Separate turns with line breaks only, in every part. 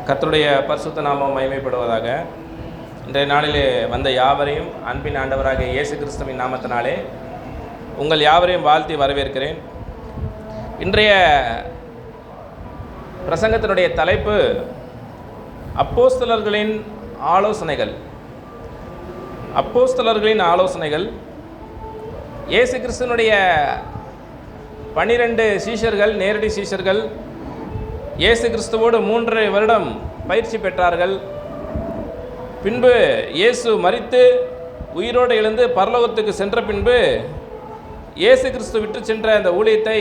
கர்த்தருடைய பரிசுத்த நாமம் மகிமைப்படுவதாக. இன்றைய நாளிலே வந்த யாவரையும் அன்பின் ஆண்டவராகிய இயேசு கிறிஸ்துவின் நாமத்தினாலே உங்கள் யாவரையும் வாழ்த்தி வரவேற்கிறேன். இன்றைய பிரசங்கத்தினுடைய தலைப்பு அப்போஸ்தலர்களின் ஆலோசனைகள். அப்போஸ்தலர்களின் ஆலோசனைகள். இயேசு கிறிஸ்துவினுடைய 12 சீஷர்கள், நேரடி சீஷர்கள், இயேசு கிறிஸ்துவோடு 3 வருடம் பயிற்சி பெற்றார்கள். பின்பு இயேசு மரித்து உயிரோடு எழுந்து பரலோகத்துக்கு சென்ற பின்பு இயேசு கிறிஸ்து விட்டு சென்ற அந்த ஊழியத்தை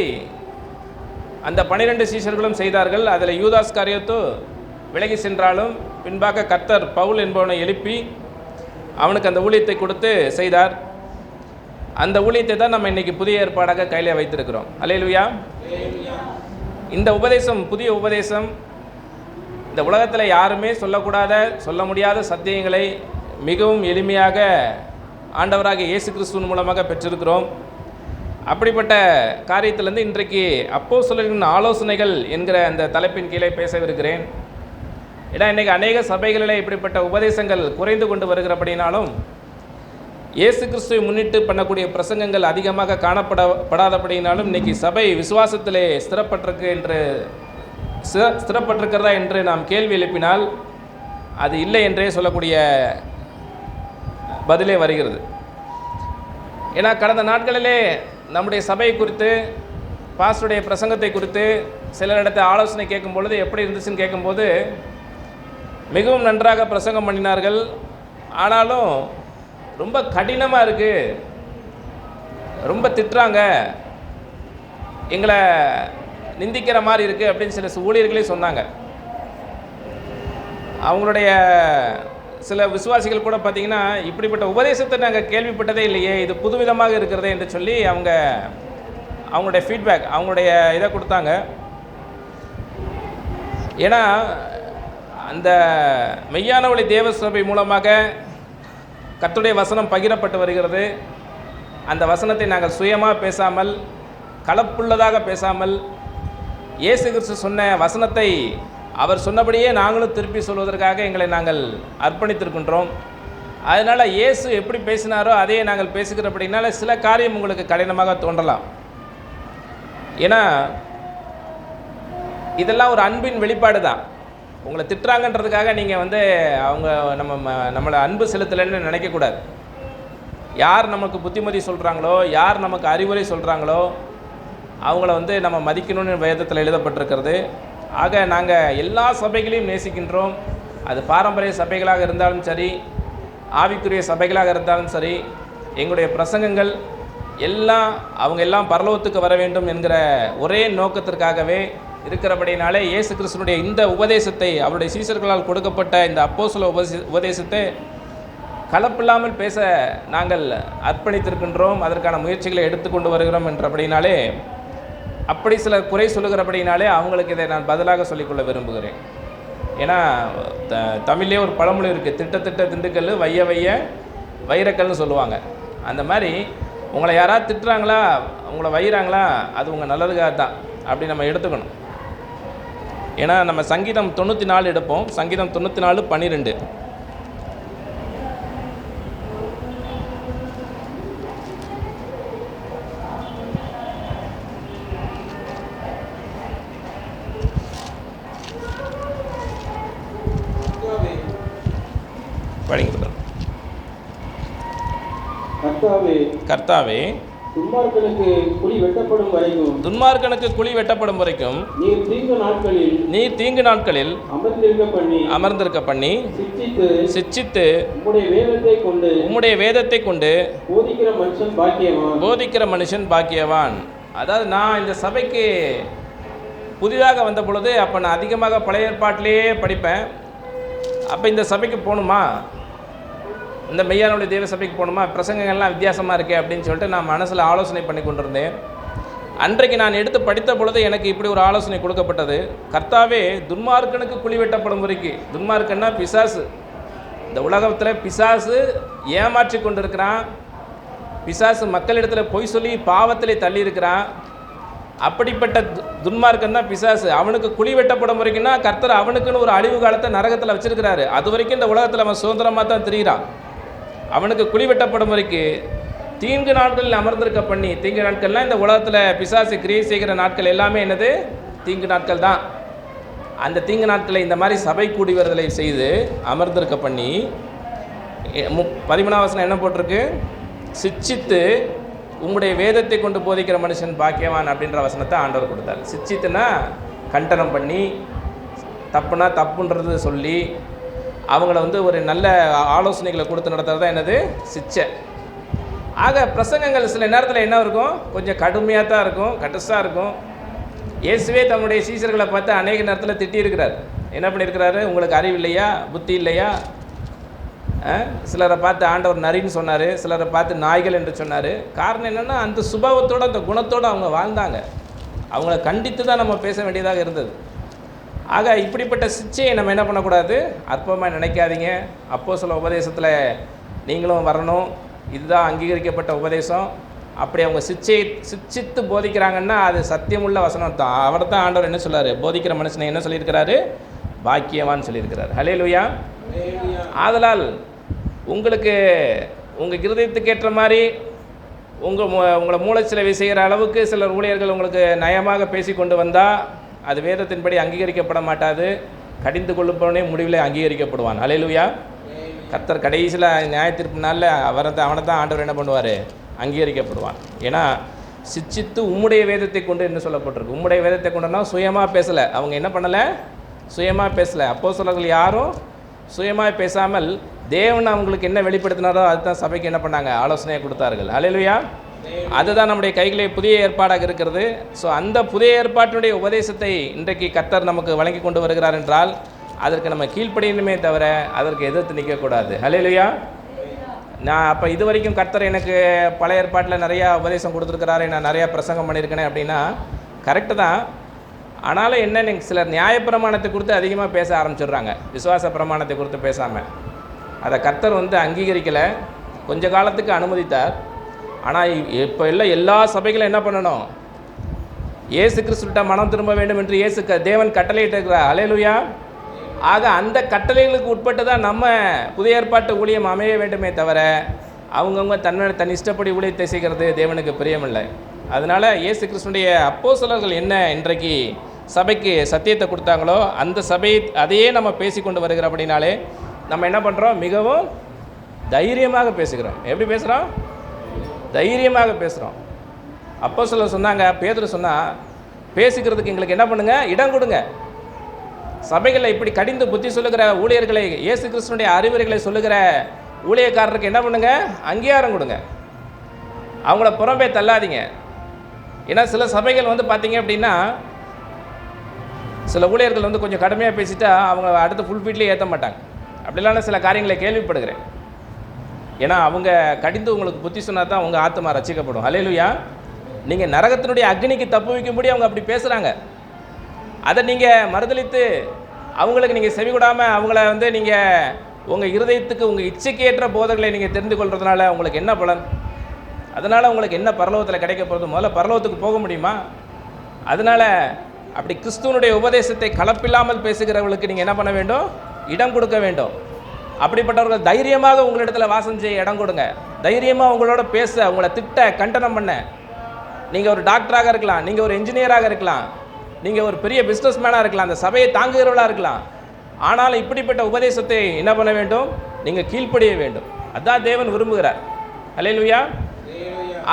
அந்த 12 சீஷர்களும் செய்தார்கள். அதில் யூதாஸ் காரியோத்து விலகி சென்றாலும் பின்பாக கர்த்தர் பவுல் என்பவனை எழுப்பி அவனுக்கு அந்த ஊழியத்தை கொடுத்து செய்தார். அந்த ஊழியத்தை தான் நம்ம இன்றைக்கி புதிய ஏற்பாடாக கையில் வைத்திருக்கிறோம். அல்லேலூயா. இந்த உபதேசம் புதிய உபதேசம். இந்த உலகத்தில் யாருமே சொல்ல முடியாத சத்தியங்களை மிகவும் எளிமையாக ஆண்டவராகிய இயேசு கிறிஸ்துவின் மூலமாக பெற்றிருக்கிறோம். அப்படிப்பட்ட காரியத்திலிருந்து இன்றைக்கு அப்போஸ்தலர்களின் ஆலோசனைகள் என்கிற அந்த தலைப்பின் கீழே பேசவிருக்கிறேன். ஏன்னா இன்றைக்கி அநேக சபைகளில் இப்படிப்பட்ட உபதேசங்கள் குறைந்து கொண்டு வருகிறபடினாலும் இயேசு கிறிஸ்துவை முன்னிட்டு பண்ணக்கூடிய பிரசங்கங்கள் அதிகமாக காணப்படாதபடினாலும் இன்றைக்கி சபை விசுவாசத்திலே ஸ்திரப்பட்டிருக்கிறதா என்று நாம் கேள்வி எழுப்பினால் அது இல்லை என்றே சொல்லக்கூடிய பதிலே வருகிறது. ஏன்னா கடந்த நாட்களிலே நம்முடைய சபை குறித்து, பாஸ்டருடைய பிரசங்கத்தை குறித்து சிலரிடத்தை ஆலோசனை கேட்கும் பொழுது எப்படி இருந்துச்சுன்னு கேட்கும்போது மிகவும் நன்றாக பிரசங்கம் பண்ணினார்கள். ஆனாலும் ரொம்ப கடினமாக இருக்குது, ரொம்ப திட்டுறாங்க, எங்களை நிந்திக்கிற மாதிரி இருக்குது அப்படின்னு சில ஊழியர்களே சொன்னாங்க. அவங்களுடைய சில விசுவாசிகள் கூட பார்த்திங்கன்னா இப்படிப்பட்ட உபதேசத்தை நாங்கள் கேள்விப்பட்டதே இல்லையே, இது புதுவிதமாக இருக்கிறதே என்று சொல்லி அவங்களுடைய ஃபீட்பேக், அவங்களுடைய இதை கொடுத்தாங்க. ஏன்னா அந்த மெய்யான ஒளி தேவ சபை மூலமாக கர்த்தருடைய வசனம் பகிரப்பட்டு வருகிறது. அந்த வசனத்தை நாங்கள் சுயமாக பேசாமல், கலப்புள்ளதாக பேசாமல், இயேசு கிறிஸ்து சொன்ன வசனத்தை அவர் சொன்னபடியே நாங்களும் திருப்பி சொல்வதற்காக எங்களை நாங்கள் அர்ப்பணித்திருக்கின்றோம். அதனால் இயேசு எப்படி பேசினாரோ அதே நாங்கள் பேசுகிறபடினால சில காரியம் உங்களுக்கு கடினமாக தோன்றலாம். ஏன்னா இதெல்லாம் ஒரு அன்பின் வெளிப்பாடு தான். உங்களை திட்டுறாங்கன்றதுக்காக நீங்கள் நம்மளை அன்பு செலுத்தலைன்னு நினைக்கக்கூடாது. யார் நமக்கு புத்திமதி சொல்கிறாங்களோ, யார் நமக்கு அறிவுரை சொல்கிறாங்களோ அவங்கள நம்ம மதிக்கணும்னு வேதத்தில் எழுதப்பட்டிருக்கிறது. ஆக நாங்கள் எல்லா சபைகளையும் நேசிக்கின்றோம். அது பாரம்பரிய சபைகளாக இருந்தாலும் சரி, ஆவிக்குரிய சபைகளாக இருந்தாலும் சரி, எங்களுடைய பிரசங்கங்கள் எல்லாம் அவங்க எல்லாம் பரலோகத்துக்கு வர வேண்டும் என்கிற ஒரே நோக்கத்திற்காகவே இருக்கிறபடினாலே இயேசு கிறிஸ்துனுடைய இந்த உபதேசத்தை, அவருடைய சீஷர்களால் கொடுக்கப்பட்ட இந்த அப்போஸ்தல உபதேசத்தை கலப்பில்லாமல் பேச நாங்கள் அர்ப்பணித்திருக்கின்றோம். அதற்கான முயற்சிகளை எடுத்துக்கொண்டு வருகிறோம் என்றபடினாலே, அப்படி சிலர் குறை சொல்லுகிறபடினாலே அவங்களுக்கு இதை நான் பதிலாக சொல்லிக்கொள்ள விரும்புகிறேன். ஏன்னா தமிழ்லேயே ஒரு பழமொழி இருக்குது, திட்ட திண்டுக்கல், வைய வைரக்கல்னு சொல்லுவாங்க. அந்த மாதிரி உங்களை யாராவது திட்டுறாங்களா, உங்களை வைகிறாங்களா, அது உங்கள் நல்லதுக்காக தான் அப்படி நம்ம எடுத்துக்கணும். ஏன்னா நம்ம சங்கீதம் 94 எடுப்போம். சங்கீதம் 94:12. படிங்க. கர்த்தாவே, துன்மார்க்கனுக்கு குழி வெட்டப்படும் வரைக்கும் நீர் தீங்கு நாட்களில் அமர்ந்திருக்க பண்ணி சிட்சித்து உம்முடைய வேதத்தை கொண்டு போதிக்கிற மனுஷன் பாக்கியவான். அதாவது நான் இந்த சபைக்கு புதிதாக வந்த பொழுது அப்போ நான் அதிகமாக பழைய ஏற்பாட்டிலேயே படிப்பேன். அப்போ இந்த சபைக்கு போகணுமா, இந்த மெய்யான தேவ சபைக்கு போகணுமா, பிரசங்கங்கள்லாம் வித்தியாசமாக இருக்கே அப்படின்னு சொல்லிட்டு நான் மனசில் ஆலோசனை பண்ணி கொண்டிருந்தேன். அன்றைக்கு நான் எடுத்து படித்த பொழுது எனக்கு இப்படி ஒரு ஆலோசனை கொடுக்கப்பட்டது. கர்த்தாவே, துன்மார்க்கனுக்கு குழி வெட்டப்படும் வரைக்கும். துன்மார்க்கன்னா பிசாசு. இந்த உலகத்தில் பிசாசு ஏமாற்றி கொண்டிருக்கிறான். பிசாசு மக்களிடத்தில் பொய் சொல்லி பாவத்திலே தள்ளி இருக்கிறான். அப்படிப்பட்ட துன்மார்க்கம் தான் பிசாசு. அவனுக்கு குழி வெட்டப்படும் வரைக்கும்னா கர்த்தர் அவனுக்குன்னு ஒரு அழிவு காலத்தை நரகத்தில் வச்சிருக்கிறாரு. அது வரைக்கும் இந்த உலகத்தில் அவன் சுதந்திரமாக தான் திரிகிறான். அவனுக்கு குழி வெட்டப்படும் வரைக்கும் தீங்கு நாட்களில் அமர்ந்திருக்க பண்ணி, தீங்கு நாட்கள்லாம் இந்த உலகத்தில் பிசாசு கிரியை செய்கிற நாட்கள் எல்லாமே என்னது? தீங்கு நாட்கள் தான். அந்த தீங்கு நாட்களை இந்த மாதிரி சபை கூடி வருதலை செய்து அமர்ந்திருக்க பண்ணி 13ஆம் வசனம் என்ன போட்டிருக்கு? சிட்சித்து உங்களுடைய வேதத்தை கொண்டு போதிக்கிற மனுஷன் பாக்கியவான் அப்படின்ற வசனத்தை ஆண்டவர் கொடுத்தார். சிட்சித்துனா கண்டனம் பண்ணி, தப்புனா தப்புன்றது சொல்லி, அவங்கள வந்து ஒரு நல்ல ஆலோசனைகளை கொடுத்து நடத்துறது தான் என்னது? சிச்சை. ஆக பிரசங்கங்கள் சில நேரத்தில் என்ன இருக்கும்? கொஞ்சம் கடுமையாக தான் இருக்கும், கட்டஸாக இருக்கும். இயேசுவே தம்முடைய சீசர்களை பார்த்து அநேக நேரத்தில் திட்டியிருக்கிறார். என்ன பண்ணியிருக்கிறாரு? உங்களுக்கு அறிவு இல்லையா, புத்தி இல்லையா? சிலரை பார்த்து ஆண்டவர் நரின்னு சொன்னார், சிலரை பார்த்து நாய்கள் என்று சொன்னார். காரணம் என்னென்னா, அந்த சுபாவத்தோடு அந்த குணத்தோடு அவங்க வாழ்ந்தாங்க. அவங்கள கண்டித்து தான் நம்ம பேச வேண்டியதாக இருந்தது. ஆக இப்படிப்பட்ட சிச்சையை நம்ம என்ன பண்ணக்கூடாது? அற்பமாக நினைக்காதீங்க. அப்போஸ்தல உபதேசத்தில் நீங்களும் வரணும். இதுதான் அங்கீகரிக்கப்பட்ட உபதேசம். அப்படி அவங்க சிச்சித்து போதிக்கிறாங்கன்னா அது சத்தியமுள்ள வசனம் தான். அவர் தான் ஆண்டவர் என்ன சொல்லார்? போதிக்கிற மனுஷனை என்ன சொல்லியிருக்கிறாரு? பாக்கியவான்னு சொல்லியிருக்கிறார். ஹல்லேலூயா. ஆதலால் உங்களுக்கு உங்கள் இருதயத்துக்கு ஏற்ற மாதிரி உங்களை மூளைச்சிலவை செய்கிற அளவுக்கு சிலர் ஊழியர்கள் உங்களுக்கு நயமாக பேசி கொண்டு வந்தால் அது வேதத்தின்படி அங்கீகரிக்கப்பட மாட்டாது. கடிந்து கொள்ளுப்பவனே முடிவில் அங்கீகரிக்கப்படுவான். ஹல்லேலூயா. கர்த்தர் கடைசியில் நியாயத்தீர்ப்பு நாளில் அவனை தான் ஆண்டவர் என்ன பண்ணுவார்? அங்கீகரிக்கப்படுவான். ஏன்னா சிச்சித்து உம்முடைய வேதத்தை கொண்டு என்ன சொல்லப்பட்டிருக்கு? உம்முடைய வேதத்தை கொண்டுனா சுயமாக பேசலை. அவங்க என்ன பண்ணலை? சுயமாக பேசலை. அப்போஸ்தலர்கள் யாரும் சுயமாக பேசாமல் தேவன் அவங்களுக்கு என்ன வெளிப்படுத்தினாரோ அதுதான் சபைக்கு என்ன பண்ணாங்க? ஆலோசனையை கொடுத்தார்கள். ஹல்லேலூயா. அதுதான் நம்முடைய கைகளே புதிய ஏற்பாடாக இருக்கிறது. ஸோ அந்த புதிய ஏற்பாட்டினுடைய உபதேசத்தை இன்றைக்கு கர்த்தர் நமக்கு வழங்கி கொண்டு வருகிறார் என்றால் அதற்கு நம்ம கீழ்ப்படியணுமே தவிர அதற்கு எதிர்த்து நிற்கக்கூடாது. ஹல்லேலூயா. நான் அப்போ இது வரைக்கும் கர்த்தர் எனக்கு பழைய ஏற்பாட்டில் நிறையா உபதேசம் கொடுத்துருக்கிறாரு, நான் நிறையா பிரசங்கம் பண்ணியிருக்கேனே அப்படின்னா கரெக்டு தான். ஆனாலும் என்ன, நீங்கள் சிலர் நியாயப்பிரமாணத்தை கொடுத்து அதிகமாக பேச ஆரம்பிச்சிடுறாங்க, விசுவாச பிரமாணத்தை கொடுத்து பேசாமல். அதை கர்த்தர் வந்து அங்கீகரிக்கலை, கொஞ்ச காலத்துக்கு அனுமதித்தார். ஆனால் இப்போ எல்லா சபைகளும் என்ன பண்ணணும்? இயேசு கிறிஸ்துவிட்ட மனம் திரும்ப வேண்டும் என்று தேவன் கட்டளையிட்டிருக்கிறார். ஹல்லேலூயா. ஆக அந்த கட்டளைகளுக்கு உட்பட்டு தான் நம்ம புதிய ஏற்பாட்டு ஊழியம் அமைய வேண்டுமே தவிர அவங்கவுங்க தன் இஷ்டப்படி ஊழியத்தை செய்கிறது தேவனுக்கு பிரியமில்லை. அதனால் இயேசு கிறிஸ்துடைய அப்போஸ்தலர்கள் என்ன இன்றைக்கு சபைக்கு சத்தியத்தை கொடுத்தாங்களோ அந்த சபை அதையே நம்ம பேசி கொண்டு வருகிற அப்படின்னாலே நம்ம என்ன பண்ணுறோம்? மிகவும் தைரியமாக பேசுகிறோம். எப்படி பேசுகிறோம்? தைரியமாக பேசுகிறோம். அப்போஸ்தலர் சொன்னாங்க, பேதுரு சொன்னால், பேசிக்கிறதுக்கு எங்களுக்கு என்ன பண்ணுங்கள்? இடம் கொடுங்க. சபைகளில் இப்படி கடிந்து புத்தி சொல்லுகிற ஊழியர்களை, இயேசு கிறிஸ்துனுடைய அறிவுரைகளை சொல்லுகிற ஊழியக்காரருக்கு என்ன பண்ணுங்க? அங்கீகாரம் கொடுங்க. அவங்கள புறம்பே தள்ளாதீங்க. ஏன்னா சில சபைகள் வந்து பார்த்தீங்க அப்படின்னா சில ஊழியர்கள் வந்து கொஞ்சம் கடுமையாக பேசிட்டா அவங்க அடுத்த ஃபுல் ஃபீட்லேயே ஏற்ற மாட்டாங்க. அப்படிலாம் சில காரியங்களை கேள்விப்படுகிறேன். ஏன்னா அவங்க கடிந்து உங்களுக்கு புத்தி சொன்னால் தான் உங்கள் ஆத்மா ரட்சிக்கப்படும். ஹல்லேலூயா. நீங்கள் நரகத்தினுடைய அக்னிக்கு தப்பு வைக்கும்படி அவங்க அப்படி பேசுகிறாங்க. அதை நீங்கள் மறுதளித்து அவங்களுக்கு நீங்கள் செவி கொடாமல் அவங்கள வந்து நீங்கள் உங்கள் இருதயத்துக்கு உங்கள் இச்சைக்கு ஏற்ற போதங்களை நீங்கள் தெரிந்து கொள்றதுனால உங்களுக்கு என்ன பலன்? அதனால் உங்களுக்கு என்ன பரலோகத்தில் கிடைக்க போகிறது? முதல்ல பரலோகத்துக்கு போக முடியுமா? அதனால் அப்படி கிறிஸ்துவனுடைய உபதேசத்தை கலப்பில்லாமல் பேசுகிறவர்களுக்கு நீங்கள் என்ன பண்ண வேண்டும்? இடம் கொடுக்க வேண்டும். அப்படிப்பட்டவர்கள் தைரியமாக உங்களிடத்தில் வாசம் செய்ய இடம் கொடுங்க. தைரியமாக உங்களோட பேச, உங்களை திட்ட, கண்டனம் பண்ண. நீங்கள் ஒரு டாக்டராக இருக்கலாம், நீங்கள் ஒரு என்ஜினியராக இருக்கலாம், நீங்கள் ஒரு பெரிய பிஸ்னஸ் மேனாக இருக்கலாம், அந்த சபையை தாங்குகிறவர்களாக இருக்கலாம். ஆனாலும் இப்படிப்பட்ட உபதேசத்தை என்ன பண்ண வேண்டும்? நீங்கள் கீழ்ப்படிய வேண்டும். அதான் தேவன் விரும்புகிறார். அல்லேலூயா.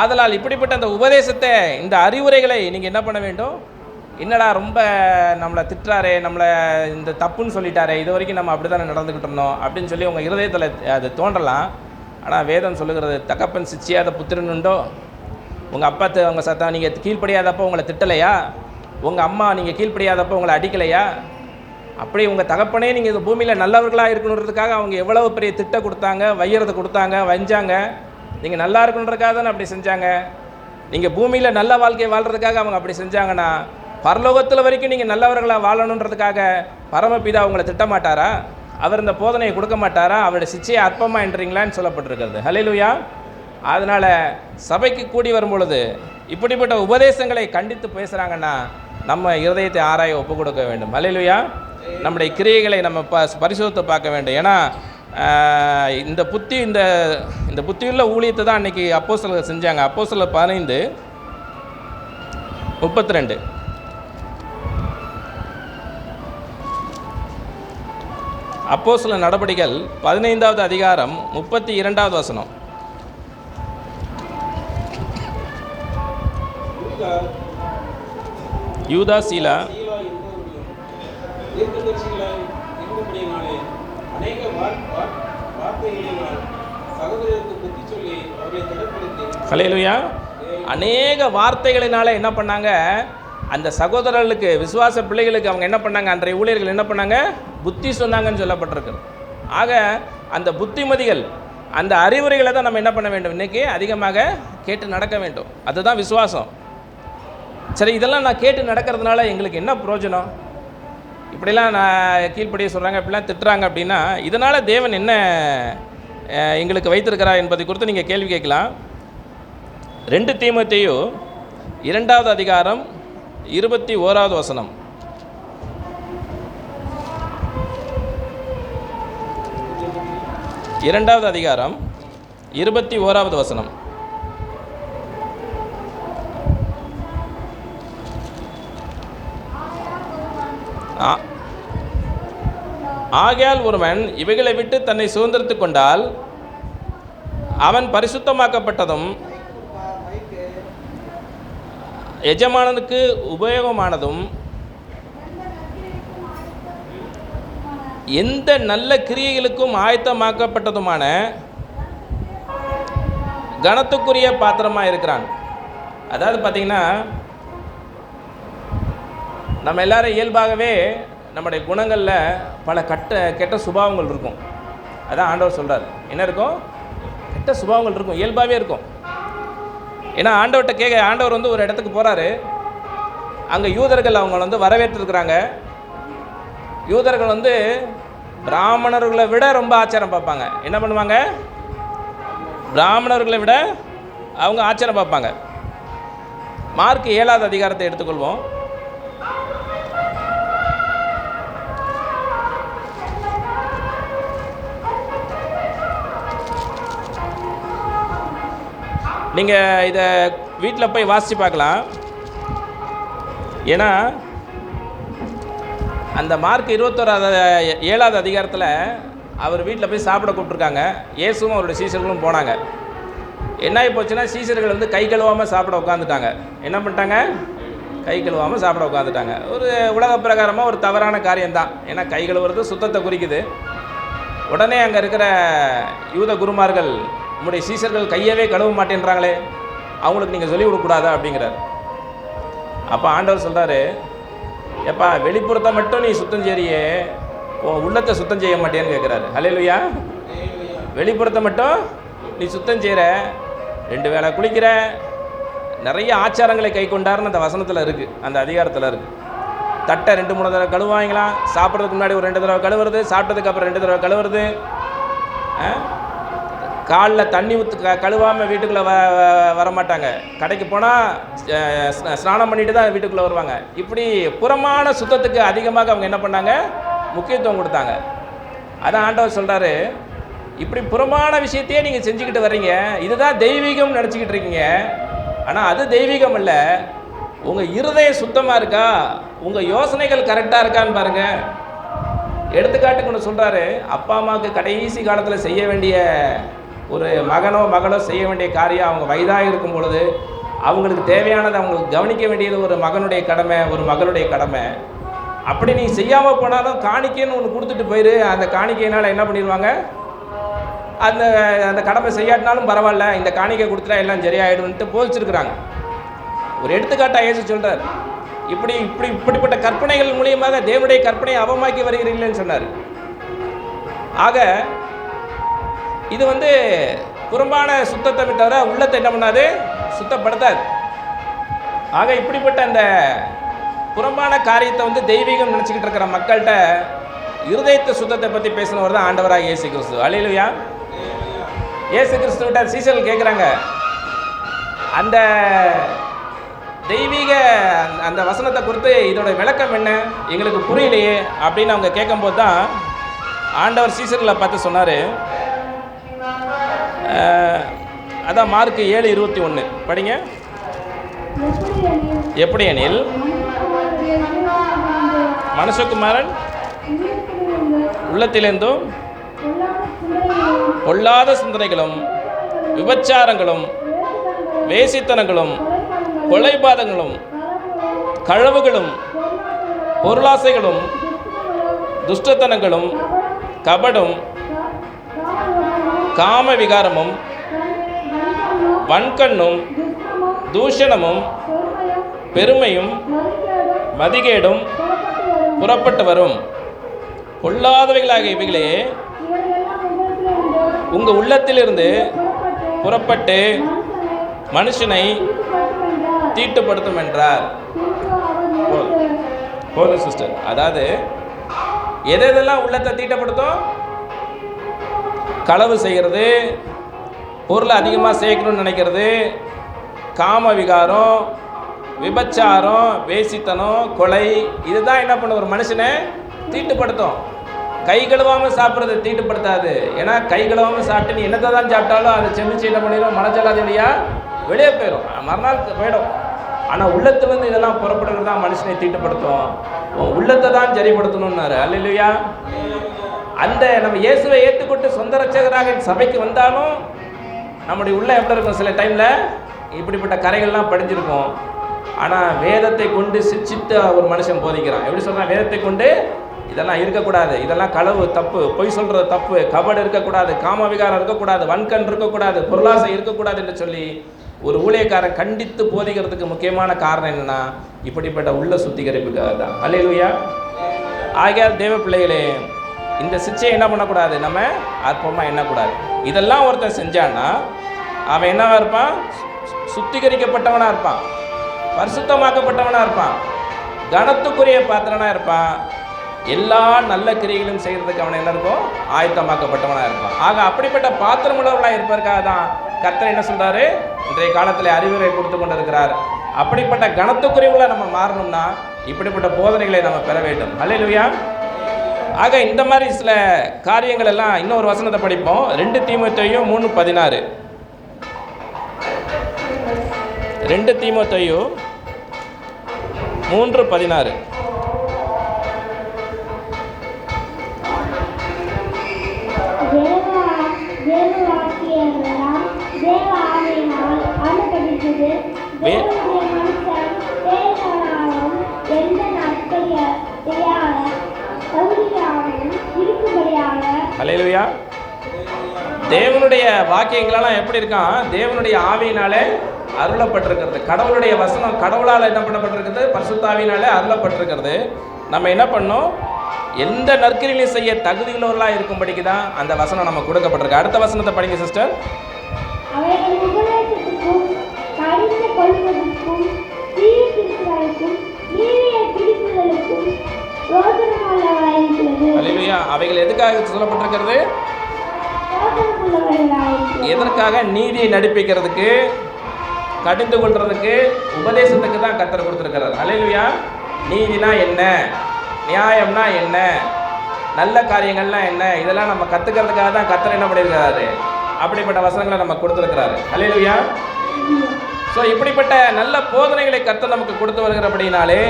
ஆதலால் இப்படிப்பட்ட அந்த உபதேசத்தை, இந்த அறிவுரைகளை நீங்கள் என்ன பண்ண வேண்டும்? என்னடா ரொம்ப நம்மளை திட்டுறாரே, நம்மளை இந்த தப்புன்னு சொல்லிட்டாரே, இது வரைக்கும் நம்ம அப்படி தானே நடந்துக்கிட்டு இருந்தோம் அப்படின்னு சொல்லி உங்கள் இருதயத்தில் அது தோன்றலாம். ஆனால் வேதம் சொல்லுகிறது, தகப்பன் சிச்சியாத புத்திரன் உண்டோ? உங்கள் அப்பா உங்க சத்தம் நீங்கள் கீழ்ப்படியாதப்போ உங்களை திட்டலையா? உங்கள் அம்மா நீங்கள் கீழ்ப்படியாதப்போ உங்களை அடிக்கலையா? அப்படி உங்கள் தகப்பனே நீங்கள் இந்த பூமியில் நல்லவர்களாக இருக்கணுன்றதுக்காக அவங்க எவ்வளோ பெரிய திட்டம் கொடுத்தாங்க, வையறதை கொடுத்தாங்க, வஞ்சாங்க. நீங்கள் நல்லா இருக்கணுன்றதுக்காக தானே அப்படி செஞ்சாங்க. நீங்கள் பூமியில் நல்ல வாழ்க்கையை வாழ்கிறதுக்காக அவங்க அப்படி செஞ்சாங்கன்னா, பரலோகத்தில் வரைக்கும் நீங்கள் நல்லவர்களாக வாழணுன்றதுக்காக பரமபிதா உங்களை திட்டமாட்டாரா? அவர் இந்த போதனையை கொடுக்க மாட்டாரா? அவருடைய சிச்சையை அற்பமாக என்றீங்களான்னு சொல்லப்பட்டிருக்கிறது. ஹல்லேலூயா. அதனால் சபைக்கு கூடி வரும் பொழுது இப்படிப்பட்ட உபதேசங்களை கண்டித்து பேசுகிறாங்கன்னா நம்ம இருதயத்தை ஆராய ஒப்பு கொடுக்க வேண்டும். அல்லேலூயா. நம்முடைய கிரியைகளை நம்ம பரிசோதித்து பார்க்க வேண்டும். ஏன்னா இந்த புத்தியுள்ள ஊழியத்தை தான் அன்றைக்கி அப்போஸ்தலர்கள் செஞ்சாங்க. அப்போஸ்தலர் 15:32. அப்போஸ்தலர் நடபடிகள் 15வது அதிகாரம் 32வது வசனம். யூதா சீலா ஹல்லேலூயா. அநேக வார்த்தைகளினால என்ன பண்ணாங்க, அந்த சகோதரர்களுக்கு, விசுவாச பிள்ளைகளுக்கு அவங்க என்ன பண்ணாங்க, அன்றைய ஊழியர்கள் என்ன பண்ணாங்க, புத்தி சொன்னாங்கன்னு சொல்லப்பட்டிருக்கு. ஆக அந்த புத்திமதிகள், அந்த அறிவுரைகளை தான் நம்ம என்ன பண்ண வேண்டும், இன்றைக்கி அதிகமாக கேட்டு நடக்க வேண்டும். அதுதான் விசுவாசம். சரி, இதெல்லாம் நான் கேட்டு நடக்கிறதுனால எங்களுக்கு என்ன பிரயோஜனம்? இப்படிலாம் நான் கீழ்ப்படிய சொல்கிறாங்க, இப்படிலாம் திட்டுறாங்க அப்படின்னா இதனால் தேவன் என்ன எங்களுக்கு வைத்திருக்கிறார் என்பதை குறித்து நீங்கள் கேள்வி கேட்கலாம். 2 தீமோத்தேயு 2வது அதிகாரம் 21வது வசனம். 2வது அதிகாரம் 21வது வசனம். ஆகையால் ஒருவன் இவைகளை விட்டு தன்னை சுதந்திரித்து கொண்டால் அவன் பரிசுத்தமாக்கப்பட்டதும் எஜமானனுக்கு உபயோகமானதும் எந்த நல்ல கிரியைகளுக்கும் ஆயத்தமாக்கப்பட்டதுமான கனத்துக்குரிய பாத்திரமாக இருக்கிறான். அதாவது பார்த்திங்கன்னா, நம்ம எல்லாரும் இயல்பாகவே நம்முடைய குணங்களில் பல கெட்ட சுபாவங்கள் இருக்கும். அதான் ஆண்டவர் சொல்கிறார். என்ன இருக்கும்? கெட்ட சுபாவங்கள் இருக்கும், இயல்பாகவே இருக்கும். ஏன்னா ஆண்டவர் வந்து ஒரு இடத்துக்கு போகிறாரு. அங்கே யூதர்கள் அவங்க வரவேற்றிருக்கிறாங்க. யூதர்கள் பிராமணர்களை விட ரொம்ப ஆச்சாரம் பார்ப்பாங்க. என்ன பண்ணுவாங்க? பிராமணர்களை விட அவங்க ஆச்சாரம் பார்ப்பாங்க. மார்க் 7வது அதிகாரத்தை எடுத்துக்கொள்வோம். நீங்கள் இதை வீட்டில் போய் வாசித்து பார்க்கலாம். ஏன்னா அந்த மார்க் 7வது அதிகாரத்தில் அவர் வீட்டில் போய் சாப்பிட கூப்பிட்ருக்காங்க. இயேசுவும் அவருடைய சீசர்களும் போனாங்க. என்ன ஆகி போச்சுன்னா, சீசர்கள் கை கழுவாமல் சாப்பிட உட்காந்துட்டாங்க. என்ன பண்ணிட்டாங்க? கை கழுவாமல் சாப்பிட உட்காந்துட்டாங்க. ஒரு உலக பிரகாரமாக ஒரு தவறான காரியம்தான். ஏன்னா கை கழுவுறது சுத்தத்தை குறிக்குது. உடனே அங்கே இருக்கிற யூத குருமார்கள், உங்களுடைய சீசர்கள் கையவே கழுவ மாட்டேன்றாங்களே, அவங்களுக்கு நீங்கள் சொல்லிக் கொடுக்கூடாதா அப்படிங்கிறார். அப்போ ஆண்டவர் சொல்கிறாரு, எப்பா வெளிப்புறத்தை மட்டும் நீ சுத்தம் செய்றியே, உள்ளத்தை சுத்தம் செய்ய மாட்டேன்னு கேட்குறாரு. ஹல்லேலூயா. வெளிப்புறத்தை மட்டும் நீ சுத்தம் செய்கிற, 2 வேளை குளிக்கிற, நிறைய ஆச்சாரங்களை கை கொண்டாருன்னு அந்த வசனத்தில் இருக்குது, அந்த அதிகாரத்தில் இருக்குது. தட்டை 2-3 தடவை கழுவாங்களாம். சாப்பிட்றதுக்கு முன்னாடி ஒரு 2 தடவை கழுவுறது, சாப்பிட்டதுக்கு அப்புறம் 2 தடவை கழுவுறது. காலில் தண்ணி ஊற்று கழுவாமல் வீட்டுக்குள்ளே வரமாட்டாங்க. கடைக்கு போனால் ஸ்நானம் பண்ணிட்டு தான் வீட்டுக்குள்ளே வருவாங்க. இப்படி புறமான சுத்தத்துக்கு அதிகமாக அவங்க என்ன பண்ணாங்க? முக்கியத்துவம் கொடுத்தாங்க. அதான் ஆண்டவர் சொல்கிறாரு, இப்படி புறமான விஷயத்தையே நீங்கள் செஞ்சுக்கிட்டு வர்றீங்க, இதுதான் தெய்வீகம் நினச்சிக்கிட்டு இருக்கீங்க. ஆனால் அது தெய்வீகம் இல்லை. உங்கள் இருதயம் சுத்தமாக இருக்கா? உங்கள் யோசனைகள் கரெக்டாக இருக்கான்னு பாருங்கள். எடுத்துக்காட்டுக்கு ஒன்று சொல்கிறாரு. அப்பா அம்மாவுக்கு கடைசி காலத்தில் செய்ய வேண்டிய ஒரு மகனோ மகளோ செய்ய வேண்டிய காரியம், அவங்க வயதாக இருக்கும் பொழுது அவங்களுக்கு தேவையானது அவங்களுக்கு கவனிக்க வேண்டியது ஒரு மகனுடைய கடமை, ஒரு மகளுடைய கடமை. அப்படி நீ செய்யாமல் போனாலும் காணிக்கைன்னு ஒன்று கொடுத்துட்டு போயிரு. அந்த காணிக்கையினால் என்ன பண்ணிடுவாங்க? அந்த அந்த கடமை செய்யாட்டினாலும் பரவாயில்ல, இந்த காணிக்கை கொடுத்துட்டா எல்லாம் சரியாயிடும்ட்டு போதிச்சிருக்கிறாங்க. ஒரு எடுத்துக்காட்டாக இயேசு சொல்கிறார், இப்படிப்பட்ட கற்பனைகள் மூலியமாக தேவனுடைய கற்பனையை அவமாக்கி வருகிறீர்கள்னு சொன்னார். ஆக இது புறம்பான சுத்தத்தை தவிர உள்ளத்தை என்ன பண்ணாது? சுத்தப்படுத்தாது. ஆக இப்படிப்பட்ட அந்த புறம்பான காரியத்தை தெய்வீகம் நினச்சிக்கிட்டு இருக்கிற மக்கள்கிட்ட இருதயத்தை சுத்தத்தை பற்றி பேசினவர் தான் ஆண்டவராக இயேசு கிறிஸ்து. அல்லேலூயா. இயேசு கிறிஸ்துவிட்ட சீசர்கள் கேட்குறாங்க, அந்த தெய்வீக அந்த வசனத்தை குறித்து இதோட விளக்கம் என்ன, எங்களுக்கு புரியலையே அப்படின்னு அவங்க கேட்கும்போது தான் ஆண்டவர் சீசர்களை பார்த்து சொன்னார். அதான் மார்க் 7:21 படிங்க. எப்படி எனில் மனுஷகுமாரன் உள்ளத்திலிருந்தும் பொல்லாத சிந்தனைகளும் விபச்சாரங்களும் வேசித்தனங்களும் கொலைபாதங்களும் களவுகளும் பொருளாசைகளும் துஷ்டத்தனங்களும் கபடும் காம விகாரமும் வன்கண்ணும் தூஷணமும் பெருமையும் மதிகேடும் புறப்பட்டு வரும். பொல்லாதவைகளாக இவைகளே உங்கள் உள்ளத்திலிருந்து புறப்பட்டு மனுஷனை தீட்டுப்படுத்தும் என்றார். போதும் சிஸ்டர். அதாவது எதெல்லாம் உள்ளத்தை தீட்டுப்படுத்தும்? களவு செய்கிறது, பொருளை அதிகமாக சேர்க்கணும்னு நினைக்கிறது, காம விகாரம், விபச்சாரம், வேசித்தனம், கொலை, இதுதான் என்ன பண்ண ஒரு மனுஷனை தீட்டுப்படுத்தும். கை கழுவாமல் சாப்பிட்றது தீட்டுப்படுத்தாது. ஏன்னா கை கழுவாமல் சாப்பிட்டு நீ என்னத்தை தான் சாப்பிட்டாலும் அதை செமிச்சு என்ன பண்ணிடும், மனஜலாதி வழியாக வெளியே போயிடும், மறுநாள் போயிடும். ஆனால் உள்ளத்துலேருந்து இதெல்லாம் புறப்படுறது தான் மனுஷனை தீட்டுப்படுத்தும். உள்ளத்தை தான் சரிப்படுத்தணும்னாரு. அல்லேலூயா. அந்த நம்ம இயேசுவை ஏற்றுக்கொண்டு சொந்த ரட்சகராக சபைக்கு வந்தாலும் நம்முடைய உள்ள எப்படி இருக்கும், சில டைமில் இப்படிப்பட்ட கரைகள்லாம் படிஞ்சிருக்கும். ஆனால் வேதத்தை கொண்டு சிச்சித்து ஒரு மனுஷன் போதிக்கிறான். எப்படி சொல்கிறான்? வேதத்தை கொண்டு இதெல்லாம் இருக்கக்கூடாது, இதெல்லாம் களவு தப்பு, பொய் சொல்கிறது தப்பு, கபடு இருக்கக்கூடாது, காம விகாரம் இருக்கக்கூடாது, வன்கண் இருக்கக்கூடாது, பொருளாசை இருக்கக்கூடாது என்று சொல்லி ஒரு ஊழியக்காரன் கண்டித்து போதிக்கிறதுக்கு முக்கியமான காரணம் என்னென்னா இப்படிப்பட்ட உள்ள சுத்திகரிப்புக்காக தான். அல்லேலூயா. ஆகையால் தேவ பிள்ளைகளே, இந்த சிச்சையை என்ன பண்ணக்கூடாது, நம்ம அற்பமாக எண்ணக்கூடாது. இதெல்லாம் ஒருத்தன் செஞ்சான்னா அவன் என்னவா இருப்பான்? சுத்திகரிக்கப்பட்டவனாக இருப்பான், பரிசுத்தமாக்கப்பட்டவனாக இருப்பான், கனத்துக்குரிய பாத்திரனாக இருப்பான். எல்லா நல்ல கிரியைகளும் செய்கிறதுக்கு அவன் என்ன இருக்கும்? ஆயத்தமாக்கப்பட்டவனாக இருப்பான். ஆக அப்படிப்பட்ட பாத்திரமுள்ளவர்களாக இருப்பதற்காக தான் கர்த்தர் என்ன சொல்கிறாரு, இன்றைய காலத்தில் அறிவுரை கொடுத்து கொண்டு இருக்கிறார். அப்படிப்பட்ட கனத்துக்குரியவங்களை நம்ம மாறணும்னா இப்படிப்பட்ட போதனைகளை நம்ம பெற வேண்டும். அல்லேலூயா. ஆக இந்த மாதிரி சில காரியங்கள் எல்லாம் இன்னொரு வசனத்தை படிப்போம். 2 தீமோத்தேயு 3:16. 2 தீமோத்தேயு 3:16. அல்லேலூயா. தேவனுடைய வாக்கியங்களெல்லாம் எப்படி இருக்கான்? தேவனுடைய ஆவியினாலே அருளப்பட்டிருக்கிறது. கடவுளுடைய வசனம் கடவுளால் என்ன பண்ணப்பட்டிருக்கிறது? பரிசுத்த ஆவியினாலே அருளப்பட்டிருக்கிறது. நம்ம என்ன பண்ணோம்? எந்த நற்கிரியிலையும் செய்ய தகுதியுள்ளவர்களாக இருக்கும்படிக்கு தான் அந்த வசனம் நம்ம கொடுக்கப்பட்டிருக்கு. அடுத்த வசனத்தை படிங்க சிஸ்டர். அல்லேலூயா. அவைகள் எதுக்காக சொல்லப்பட்டிருக்கிறது? எதற்காக? நீதியை நடிப்பிக்கிறதுக்கு, கடிந்து கொள்றதுக்கு, உபதேசத்துக்கு தான் கர்த்தர் கொடுத்திருக்கிறார். அல்லேலூயா. நீதினா என்ன, நியாயம்னா என்ன, நல்ல காரியங்கள்னா என்ன, இதெல்லாம் நம்ம கற்றுக்கிறதுக்காக தான் கர்த்தர் என்ன பண்ணியிருக்கிறாரு? அப்படிப்பட்ட வசனங்களை நம்ம கொடுத்துருக்கிறாரு. அல்லேலூயா. ஸோ இப்படிப்பட்ட நல்ல போதனைகளை கர்த்தர் நமக்கு கொடுத்து வருகிறபடினாலே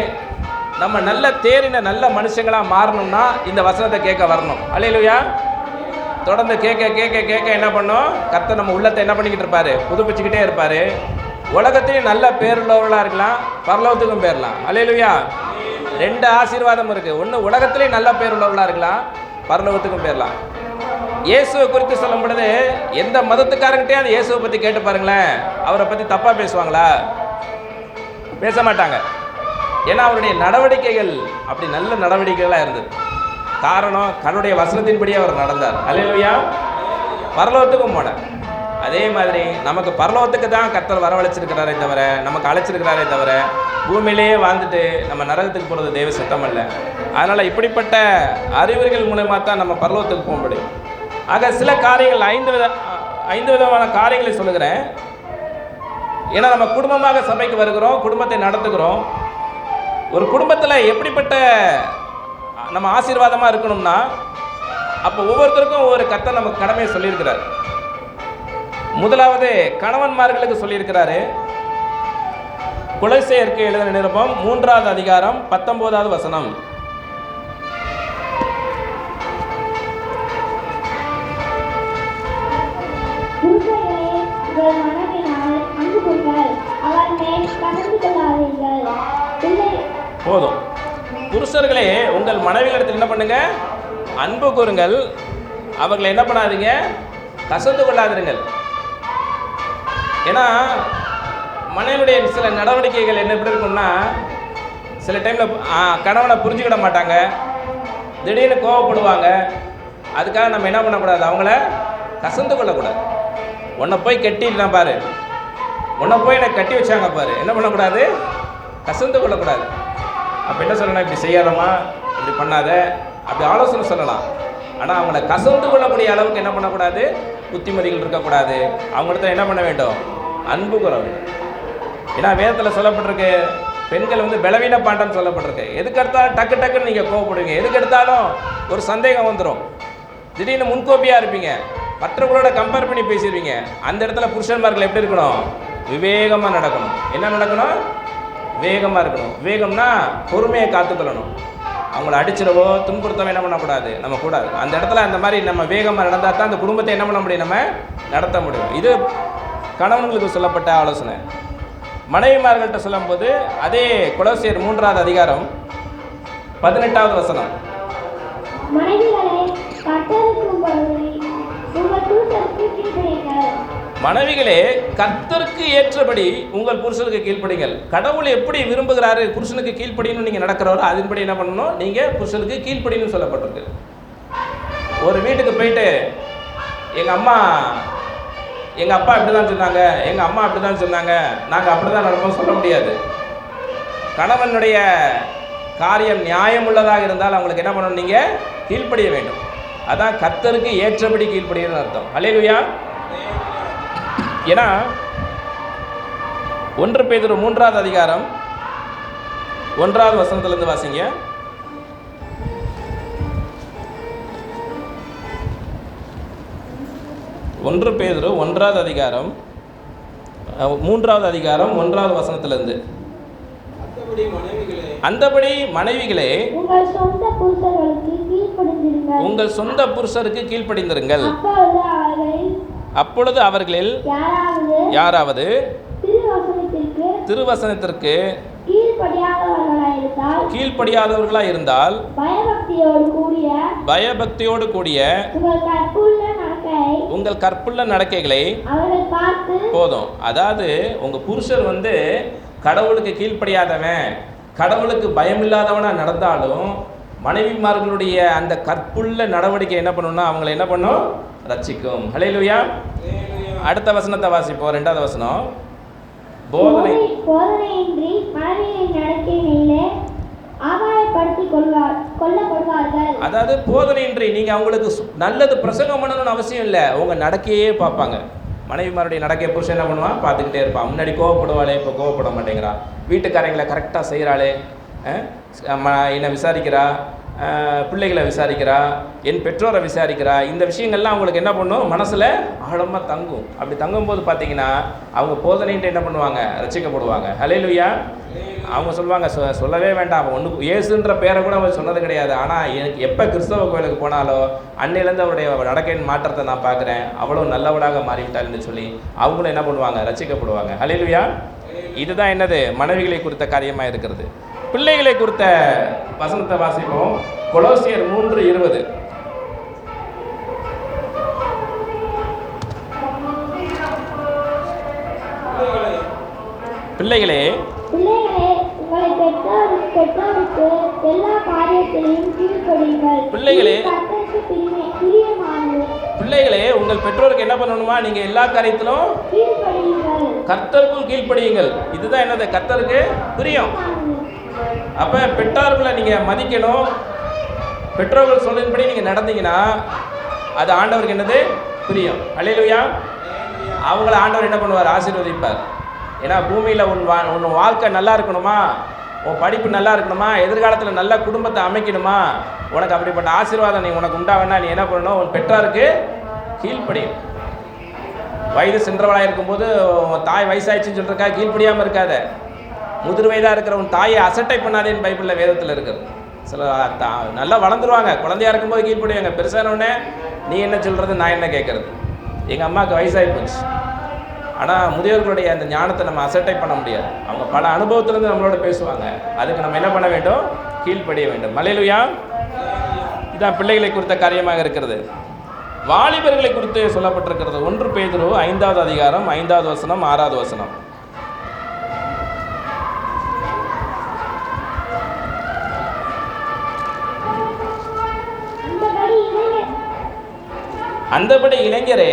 நம்ம நல்ல தேறின நல்ல மனுஷங்களாக மாறணும்னா இந்த வசனத்தை கேட்க வரணும். அல்லேலூயா. தொடர்ந்து கேட்க கேட்க கேட்க என்ன பண்ணோம்? கர்த்தர் நம்ம உள்ளத்தை என்ன பண்ணிக்கிட்டு இருப்பார்? புதுப்பிச்சுக்கிட்டே இருப்பார். உலகத்தையும் நல்ல பேருள்ளவர்களாக இருக்கலாம், பரலோகத்துக்கும் பேரலாம். அல்லேலூயா. 2 ஆசீர்வாதம் இருக்குது. ஒன்று, உலகத்திலேயும் நல்ல பேர் உள்ளவர்களாக இருக்கலாம், பரலோகத்துக்கும் பேரலாம். இயேசுவை குறித்து சொல்லும் பொழுது எந்த மதத்துக்காரங்கிட்டே அந்த இயேசுவை பற்றி கேட்டு பாருங்களேன், அவரை பற்றி தப்பாக பேசுவாங்களா? பேச மாட்டாங்க. ஏன்னா அவருடைய நடவடிக்கைகள் அப்படி நல்ல நடவடிக்கைகளாக இருந்தது. காரணம், கடவுளுடைய வசனத்தின்படி அவர் நடந்தார். அல்லேலூயா. பரலோகத்துக்கும் போனார். அதே மாதிரி நமக்கு பரலோகத்துக்கு தான் கர்த்தர் வரவழைச்சிருக்கிறாரே தவிர, நமக்கு அழைச்சிருக்கிறாரே தவிர, பூமியிலேயே வாழ்ந்துட்டு நம்ம நரகத்துக்கு போகிறது தெய்வ சட்டம் அல்ல. அதனால் இப்படிப்பட்ட அறிவுரைகள் மூலமாக தான் நம்ம பரலோகத்துக்கு போக முடியும். ஆக சில காரியங்கள் 5 விதமான காரியங்களை சொல்லுகிறேன். ஏன்னா நம்ம குடும்பமாக சபைக்கு வருகிறோம், குடும்பத்தை நடத்துகிறோம். ஒரு குடும்பத்தில் எப்படிப்பட்ட நம்ம ஆசீர்வாதமாக இருக்கணும்னா, அப்போ ஒவ்வொருத்தருக்கும் ஒவ்வொரு கர்த்தர் நமக்கு கடமையை சொல்லியிருக்கிறார். முதலாவது கணவன்மார்களுக்கு சொல்லியிருக்கிறாரு. கொலோசியருக்கு எழுதின நிருபம் 3வது அதிகாரம் 19வது வசனம். போதும். புருஷர்களே உங்கள் மனைவிகளிடத்தில் என்ன பண்ணுங்க? அன்பு கூறுங்கள். அவர்களை என்ன பண்ணாதீங்க? கசந்து கொள்ளாதீர்கள். ஏன்னா மனைவியுடைய சில நடவடிக்கைகள் என்ன எப்படி இருக்கும்னா, சில டைமில் கணவனை புரிஞ்சுக்கிட மாட்டாங்க, திடீர்னு கோவப்படுவாங்க. அதுக்காக நம்ம என்ன பண்ணக்கூடாது? அவங்கள கசந்து கொள்ளக்கூடாது. உன்னை போய் கட்டிட்டு பாரு, உன்னை போய் எனக்கு கட்டி வச்சாங்க பாரு, என்ன பண்ணக்கூடாது? கசந்து கொள்ளக்கூடாது. அப்போ என்ன சொல்லணும்? இப்படி செய்யாதம்மா, இப்படி பண்ணாத, அப்படி ஆலோசனை சொல்லலாம். ஆனால் அவங்கள கசந்து கொள்ளக்கூடிய அளவுக்கு என்ன பண்ணக்கூடாது? புத்திமதிகள் இருக்கக்கூடாது. அவங்கள்ட்ட என்ன பண்ண வேண்டும்? அன்பு கூற வேண்டும். ஏன்னா வேதத்தில் சொல்லப்பட்டிருக்கு, பெண்கள் வந்து பலவீன பாண்டன்னு சொல்லப்பட்டிருக்கு. எதுக்கு எடுத்தாலும் டக்கு டக்குன்னு நீங்கள் கோவப்படுவீங்க, எதுக்கு எடுத்தாலும் ஒரு சந்தேகம் வந்துடும், திடீர்னு முன்கோப்பியாக இருப்பீங்க, மற்றவங்களோட கம்பேர் பண்ணி பேசிடுவீங்க. அந்த இடத்துல புருஷன்மார்கள் எப்படி இருக்கணும்? விவேகமாக நடக்கணும். என்ன நடக்கணும்? வேகமாக இருக்கணும். வேகம்னா பொறுமையை காத்துக்கொள்ளணும். அவங்கள அடிச்சிடவோ துன்புறுத்தவோ என்ன பண்ணக்கூடாது? நம்ம கூடாது. அந்த இடத்துல அந்த மாதிரி நம்ம வேகமாக நடந்தால் தான் அந்த குடும்பத்தை என்ன பண்ண முடியும்? நம்ம நடத்த முடியும். இது கணவன்களுக்கு சொல்லப்பட்ட ஆலோசனை. மனைவிமார்கள்ட்ட சொல்லும்போது அதே கொலோசியர் 3வது அதிகாரம் 18வது வசனம். மனைவிகளே கர்த்தருக்கு ஏற்றபடி உங்கள் புருஷனுக்கு கீழ்ப்படிங்கள். கடவுள் எப்படி விரும்புகிறாரு புருஷனுக்கு கீழ்ப்படின்னு நீங்கள் நடக்கிறவரோ அதன்படி என்ன பண்ணணும்? நீங்கள் புருஷனுக்கு கீழ்ப்படின்னு சொல்லப்பட்டிருக்கு. ஒரு வீட்டுக்கு போயிட்டு எங்கள் அப்பா இப்படி தான் சொன்னாங்க, எங்கள் அம்மா அப்படி தான் சொன்னாங்க, நாங்கள் அப்படி தான் நடப்போம் சொல்ல முடியாது. கணவனுடைய காரியம் நியாயம் உள்ளதாக இருந்தால் அவங்களுக்கு என்ன பண்ணணும்? நீங்கள் கீழ்ப்படிய வேண்டும். அதான் கர்த்தருக்கு ஏற்றபடி கீழ்ப்படியன்னு அர்த்தம். அல்லேலூயா. ஏன்னா 1 பேதுரு 3வது அதிகாரம் 1வது வசனத்திலிருந்து வாசிங்க. 1 பேதுரு 1வது அதிகாரம் 3வது அதிகாரம் 1வது வசனத்திலிருந்து. அந்தபடி மனைவிகளே உங்கள் சொந்த புருஷருக்கு கீழ்ப்படிந்திருங்கள். அப்பொழுது அவர்களில் யாராவது திருவசனத்திற்கு கீழ்ப்படியாதவர்களாக இருந்தால் பயபக்தியோடு கூடிய உங்கள் கற்புள்ள நடக்கைகளை போதும். அதாவது உங்க புருஷர் வந்து கடவுளுக்கு கீழ்ப்படியாதவன், கடவுளுக்கு பயமில்லாதவனா நடந்தாலும் மனைவிமார்களுடைய அந்த கற்புள்ள நடவடிக்கை என்ன பண்ணணும்னா அவங்களை என்ன பண்ணும்? ரட்சிக்கும். ஹல்லேலூயா. அடுத்த வசனத்தை வாசிப்போம். 2வது வசனம். போதனையின்றி மனைவியின் நடக்கையிலே ஆதாயப்படுத்திக் கொள்ளப்படுவார்கள். அதாவது போதனையின்றி நீங்க அவங்களுக்கு நல்லது பிரசங்கம் பண்ணணும்னு அவசியம் இல்லை, உங்க நடக்கையே பார்ப்பாங்க. மனைவிமாருடைய நடக்கையை புருஷன் என்ன பண்ணுவான்? பார்த்துக்கிட்டே இருப்பான். முன்னாடி கோவப்படுவாளே, இப்போ கோவப்பட மாட்டேங்கிறா, வீட்டுக்காரங்களை கரெக்டாக செய்கிறாளே, என்னை விசாரிக்கிறா, பிள்ளைகளை விசாரிக்கிறா, என் பெற்றோரை விசாரிக்கிறா. இந்த விஷயங்கள்லாம் அவங்களுக்கு என்ன பண்ணும்? மனசில் ஆழமாக தங்கும். அப்படி தங்கும்போது பார்த்தீங்கன்னா அவங்க போதனைன்ட்டு என்ன பண்ணுவாங்க? ரட்சிக்கப்படுவாங்க. ஹல்லேலூயா. அவங்க சொல்லுவாங்க, சொல்லவே வேண்டாம், ஒன்று இயேசுன்ற பேரை கூட அவர் சொன்னது கிடையாது. ஆனால் எனக்கு எப்போ கிறிஸ்தவ கோயிலுக்கு போனாலோ அன்னையிலேருந்து அவருடைய நடக்கையின் மாற்றத்தை நான் பார்க்குறேன், அவ்வளோ நல்லவடாக மாறிவிட்டாள்னு சொல்லி அவங்களும் என்ன பண்ணுவாங்க? ரட்சிக்கப்படுவாங்க. ஹல்லேலூயா. இதுதான் என்னது? மனைவிகளை குறித்த காரியமாக இருக்கிறது. பிள்ளைகளை குறித்த வசனத்தை வாசிப்போம். கொலோசியர் 3:20. பிள்ளைகளே பிள்ளைகளே உங்கள் பெற்றோருக்கு என்ன பண்ணணுமா? நீங்க எல்லா காரியத்திலும் கர்த்தருக்குள் கீழ்ப்படியுங்கள். இதுதான் என்னது? கர்த்தருக்கு பிரியம். அப்ப பெற்றோர்களை நீங்க மதிக்கணும். பெற்றோர்கள் சொல்லின்படி நீங்க நடந்தீங்கன்னா அது ஆண்டவருக்கு என்னது? பிரியம். அல்லேலூயா. அவங்கள ஆண்டவர் என்ன பண்ணுவார்? ஆசீர்வதிப்பார். ஏன்னா பூமியில் உன் வாழ்க்கை நல்லா இருக்கணுமா, உன் படிப்பு நல்லா இருக்கணுமா, எதிர்காலத்தில் நல்ல குடும்பத்தை அமைக்கணுமா, உனக்கு அப்படிப்பட்ட ஆசீர்வாதம் நீ உனக்கு உண்டாகனா நீ என்ன பண்ணணும், உன் பெற்றாருக்கு கீழ்ப்படியும். வயது சென்றவளாக இருக்கும்போது உன் தாய் வயசாயிடுச்சுன்னு சொல்கிறக்கா கீழ்ப்படியாமல் இருக்காத. முதிர் வயதாக இருக்கிற உன் தாயை அசட்டை பண்ணாதேன்னு பைபிளில் வேதத்தில் இருக்குது. சில நல்லா வளர்ந்துருவாங்க, குழந்தையாக இருக்கும்போது கீழ்ப்படிவாங்க, பெருசானவுடனே நீ என்ன சொல்கிறது நான் என்ன கேட்குறது. எங்கள் அம்மாவுக்கு வயசாகி போச்சு. ஆனால் முதியோர்களுடைய அந்த ஞானத்தை நம்ம அசட்டை பண்ண முடியாது. அவங்க பல அனுபவத்திலேருந்து நம்மளோட பேசுவாங்க. அதுக்கு நம்ம என்ன பண்ண வேண்டும், கீழ்ப்படிய வேண்டும். அல்லேலூயா. இதான் பிள்ளைகளை குறித்த காரியமாக இருக்கிறது. வாலிபர்களை குறித்து சொல்லப்பட்டிருக்கிறது. 1 பேதுரு 5வது அதிகாரம் 5வது வசனம் 6வது வசனம். அந்தபடி இளைஞரே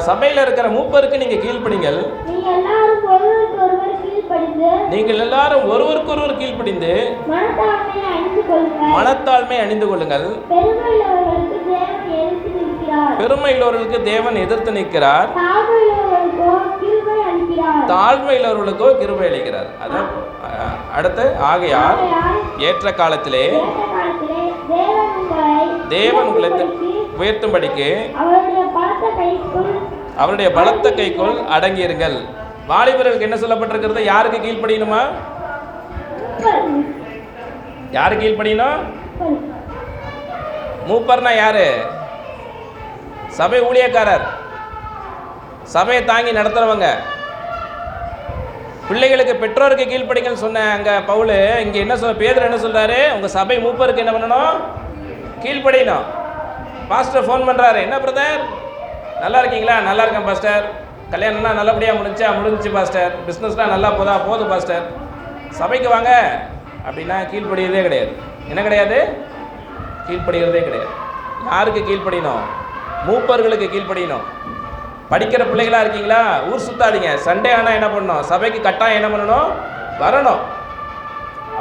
சபையில் இருக்கிற மூப்பருக்கு நீங்க கீழ்ப்படிங்கள். நீங்கள் எல்லாரும் ஒருவருக்கொருவர் கீழ்ப்படிந்து மனத்தாழ்மை அணிந்து கொள்ளுங்கள். பெருமையுள்ளவர்களுக்கு தேவன் எதிர்த்து நிற்கிறார், தாழ்மையுள்ளவர்களுக்கோ கிருபை அளிக்கிறார். அதான் அடுத்து, ஆகையால் ஏற்ற காலத்திலே தேவன் உங்களை உயர்த்தும்படிக்கு அவருடைய பலத்த கைக்குள் அடங்கியிருங்கள். வாலிபர்களுக்கு என்ன சொல்லப்பட்டிருக்கிறது? யாருக்கு கீழ்ப்படியணுமா? யாரு கீழ்ப்படியணும்? மூப்பர்னா யாரு? சபை ஊழியக்காரர், சபையை தாங்கி நடத்துறவங்க. பிள்ளைகளுக்கு பெற்றோருக்கு கீழ்ப்படிங்கன்னு சொன்ன அங்க பவுல், இங்க என்ன சொல்ல, பேதுரு என்ன சொல்றாரு? உங்க சபை மூப்பருக்கு என்ன பண்ணணும்? கீழ்ப்படியணும். பாஸ்டர் ஃபோன் பண்ணுறாரு, என்ன பிரதர் நல்லா இருக்கீங்களா? நல்லா இருக்கேன் பாஸ்டர். கல்யாணம்னா நல்லபடியாக முடிஞ்சிச்சு பாஸ்டர். பிஸ்னஸ்லாம் நல்லா போகுது பாஸ்டர். சபைக்கு வாங்க அப்படின்னா கீழ்ப்படிகிறதே கிடையாது. என்ன கிடையாது? கீழ்ப்படிகிறதே கிடையாது. யாருக்கு கீழ்ப்படியணும்? மூப்பர்களுக்கு கீழ்ப்படியணும். படிக்கிற பிள்ளைகளாக இருக்கீங்களா? ஊர் சுத்தாதீங்க. சண்டே ஆனால் என்ன பண்ணணும்? சபைக்கு கட்டாயம் என்ன பண்ணணும்? வரணும்.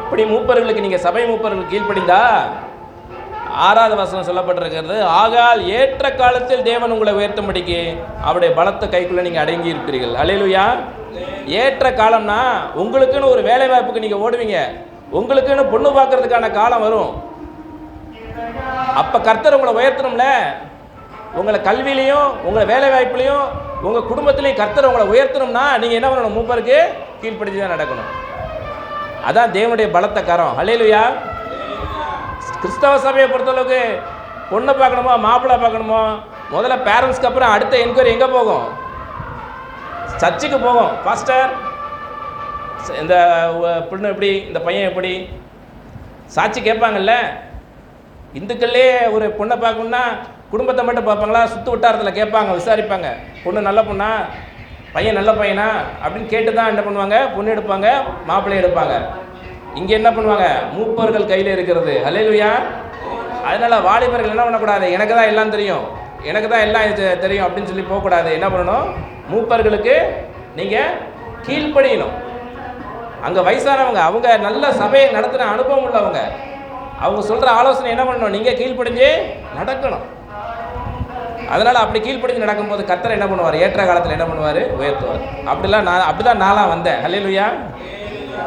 அப்படி மூப்பர்களுக்கு நீங்கள் சபை மூப்பர்களுக்கு கீழ்ப்படிந்தா 6வது வசனம் சொல்லப்பட்டிருக்கிறது, ஆகால் ஏற்ற காலத்தில் தேவன் உங்களை உயர்த்தும்படிக்கு அவருடைய பலத்த கைக்குள்ளே நீங்கள் அடங்கி இருப்பீர்கள். அல்லேலூயா. ஏற்ற காலம்னா உங்களுக்குன்னு ஒரு வேலை வாய்ப்புக்கு நீங்கள் ஓடுவீங்க, உங்களுக்குன்னு பொண்ணு பார்க்கறதுக்கான காலம் வரும். அப்போ கர்த்தர் உங்களை உயர்த்தணும்ல. உங்களை கல்வியிலையும் உங்களை வேலை வாய்ப்புலையும் உங்கள் குடும்பத்திலையும் கர்த்தர் உங்களை உயர்த்தணும்னா நீங்கள் என்ன பண்ணணும்? மூப்பருக்கு கீழ்ப்படிச்சு தான் நடக்கணும். அதான் தேவனுடைய பலத்த கரம். அல்லேலூயா. கிறிஸ்தவ சபையை பொறுத்தளவுக்கு பொண்ணை பார்க்கணுமோ மாப்பிள்ளை பார்க்கணுமோ முதல்ல பேரண்ட்ஸ்க்கு அப்புறம் அடுத்த என்கொயரி எங்கே போகும்? சர்ச்சுக்கு போகும். பாஸ்டர் இந்த பொண்ணு எப்படி, இந்த பையன் எப்படி, சாட்சி கேட்பாங்கல்ல. இந்துக்கள்லே ஒரு பொண்ணை பார்க்கணுன்னா குடும்பத்தை மட்டும் பார்ப்பாங்களா? சுற்று வட்டாரத்தில் கேட்பாங்க, விசாரிப்பாங்க. பொண்ணு நல்ல பொண்ணா, பையன் நல்ல பையனா அப்படின்னு கேட்டு தான் என்ன பண்ணுவாங்க? பொண்ணு எடுப்பாங்க, மாப்பிள்ளை எடுப்பாங்க. இங்கே என்ன பண்ணுவாங்க? மூப்பர்கள் கையில் இருக்கிறது. அல்லேலூயா. அதனால் வாலிபர்கள் என்ன பண்ணக்கூடாது? எனக்கு தான் எல்லாம் தெரியும், எனக்கு தான் எல்லாம் தெரியும் அப்படின்னு சொல்லி போகக்கூடாது. என்ன பண்ணணும்? மூப்பர்களுக்கு நீங்கள் கீழ்ப்படியணும். அங்கே வயசானவங்க, அவங்க நல்ல சபையை நடத்துகிற அனுபவம் உள்ளவங்க, அவங்க சொல்கிற ஆலோசனை என்ன பண்ணணும்? நீங்கள் கீழ்ப்படிஞ்சு நடக்கணும். அதனால் அப்படி கீழ்ப்படிஞ்சு நடக்கும்போது கர்த்தர் என்ன பண்ணுவார்? ஏற்ற காலத்தில் என்ன பண்ணுவார்? உயர்த்துவார். அப்படிதான் நான்லாம் வந்தேன். அல்லேலூயா.